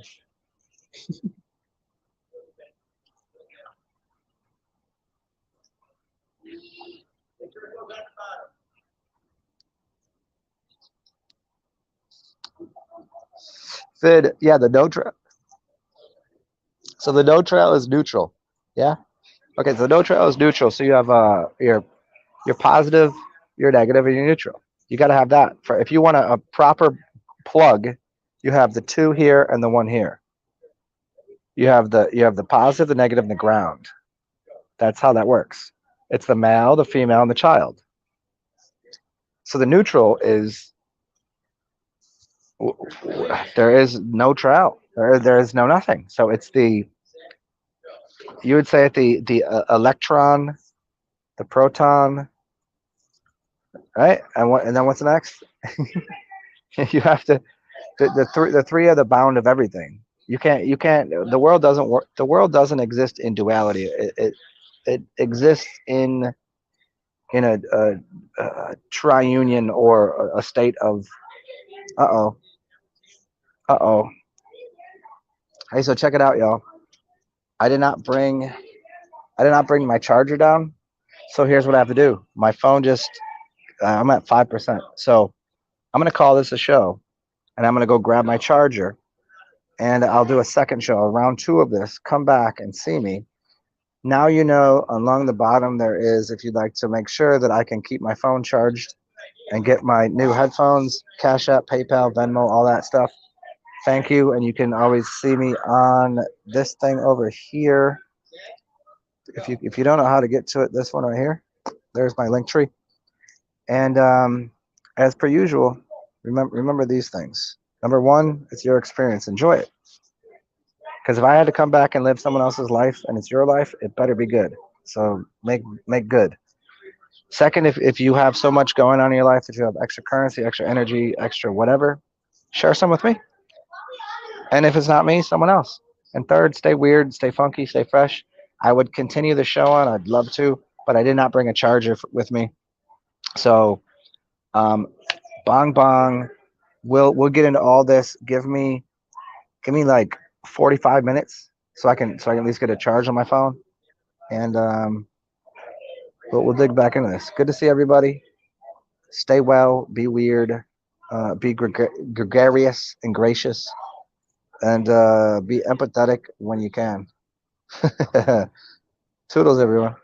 Sid, yeah, the no trail. So the no trail is neutral. Yeah. Okay, so the no trail is neutral. So you have your positive, your negative, and your neutral. You got to have that for if you want a proper plug. You have the 2 here and the 1 here. You have the positive, the negative, and the ground. That's how that works. It's the male, the female, and the child. So the neutral is there is no trout. There is no nothing. So it's the you would say it the electron, the proton, right? And then what's next? You have to the three are the bound of everything. You can't the world doesn't work. The world doesn't exist in duality. It exists in a triunion or a state of uh-oh. Uh-oh. Hey, so check it out, y'all. I did not bring my charger down. So here's what I have to do. My phone just I'm at 5%. So I'm going to call this a show and I'm going to go grab my charger and I'll do a second show, round 2 of this. Come back and see me. Now you know along the bottom there is, if you'd like to make sure that I can keep my phone charged and get my new headphones, Cash App, PayPal, Venmo, all that stuff. Thank you. And you can always see me on this thing over here. If you don't know how to get to it, this one right here, there's my link tree. And as per usual, remember these things. Number 1, it's your experience. Enjoy it. Because if I had to come back and live someone else's life and it's your life, it better be good. So make good. Second, if you have so much going on in your life that you have extra currency, extra energy, extra whatever, share some with me. And if it's not me, someone else. And third, stay weird, stay funky, stay fresh. I would continue the show on. I'd love to, but I did not bring a charger with me. So, bong bong. We'll get into all this. Give me like 45 minutes so I can at least get a charge on my phone, and we'll dig back into this. Good to see everybody. Stay well. Be weird. Be gregarious and gracious, and be empathetic when you can. Toodles, everyone.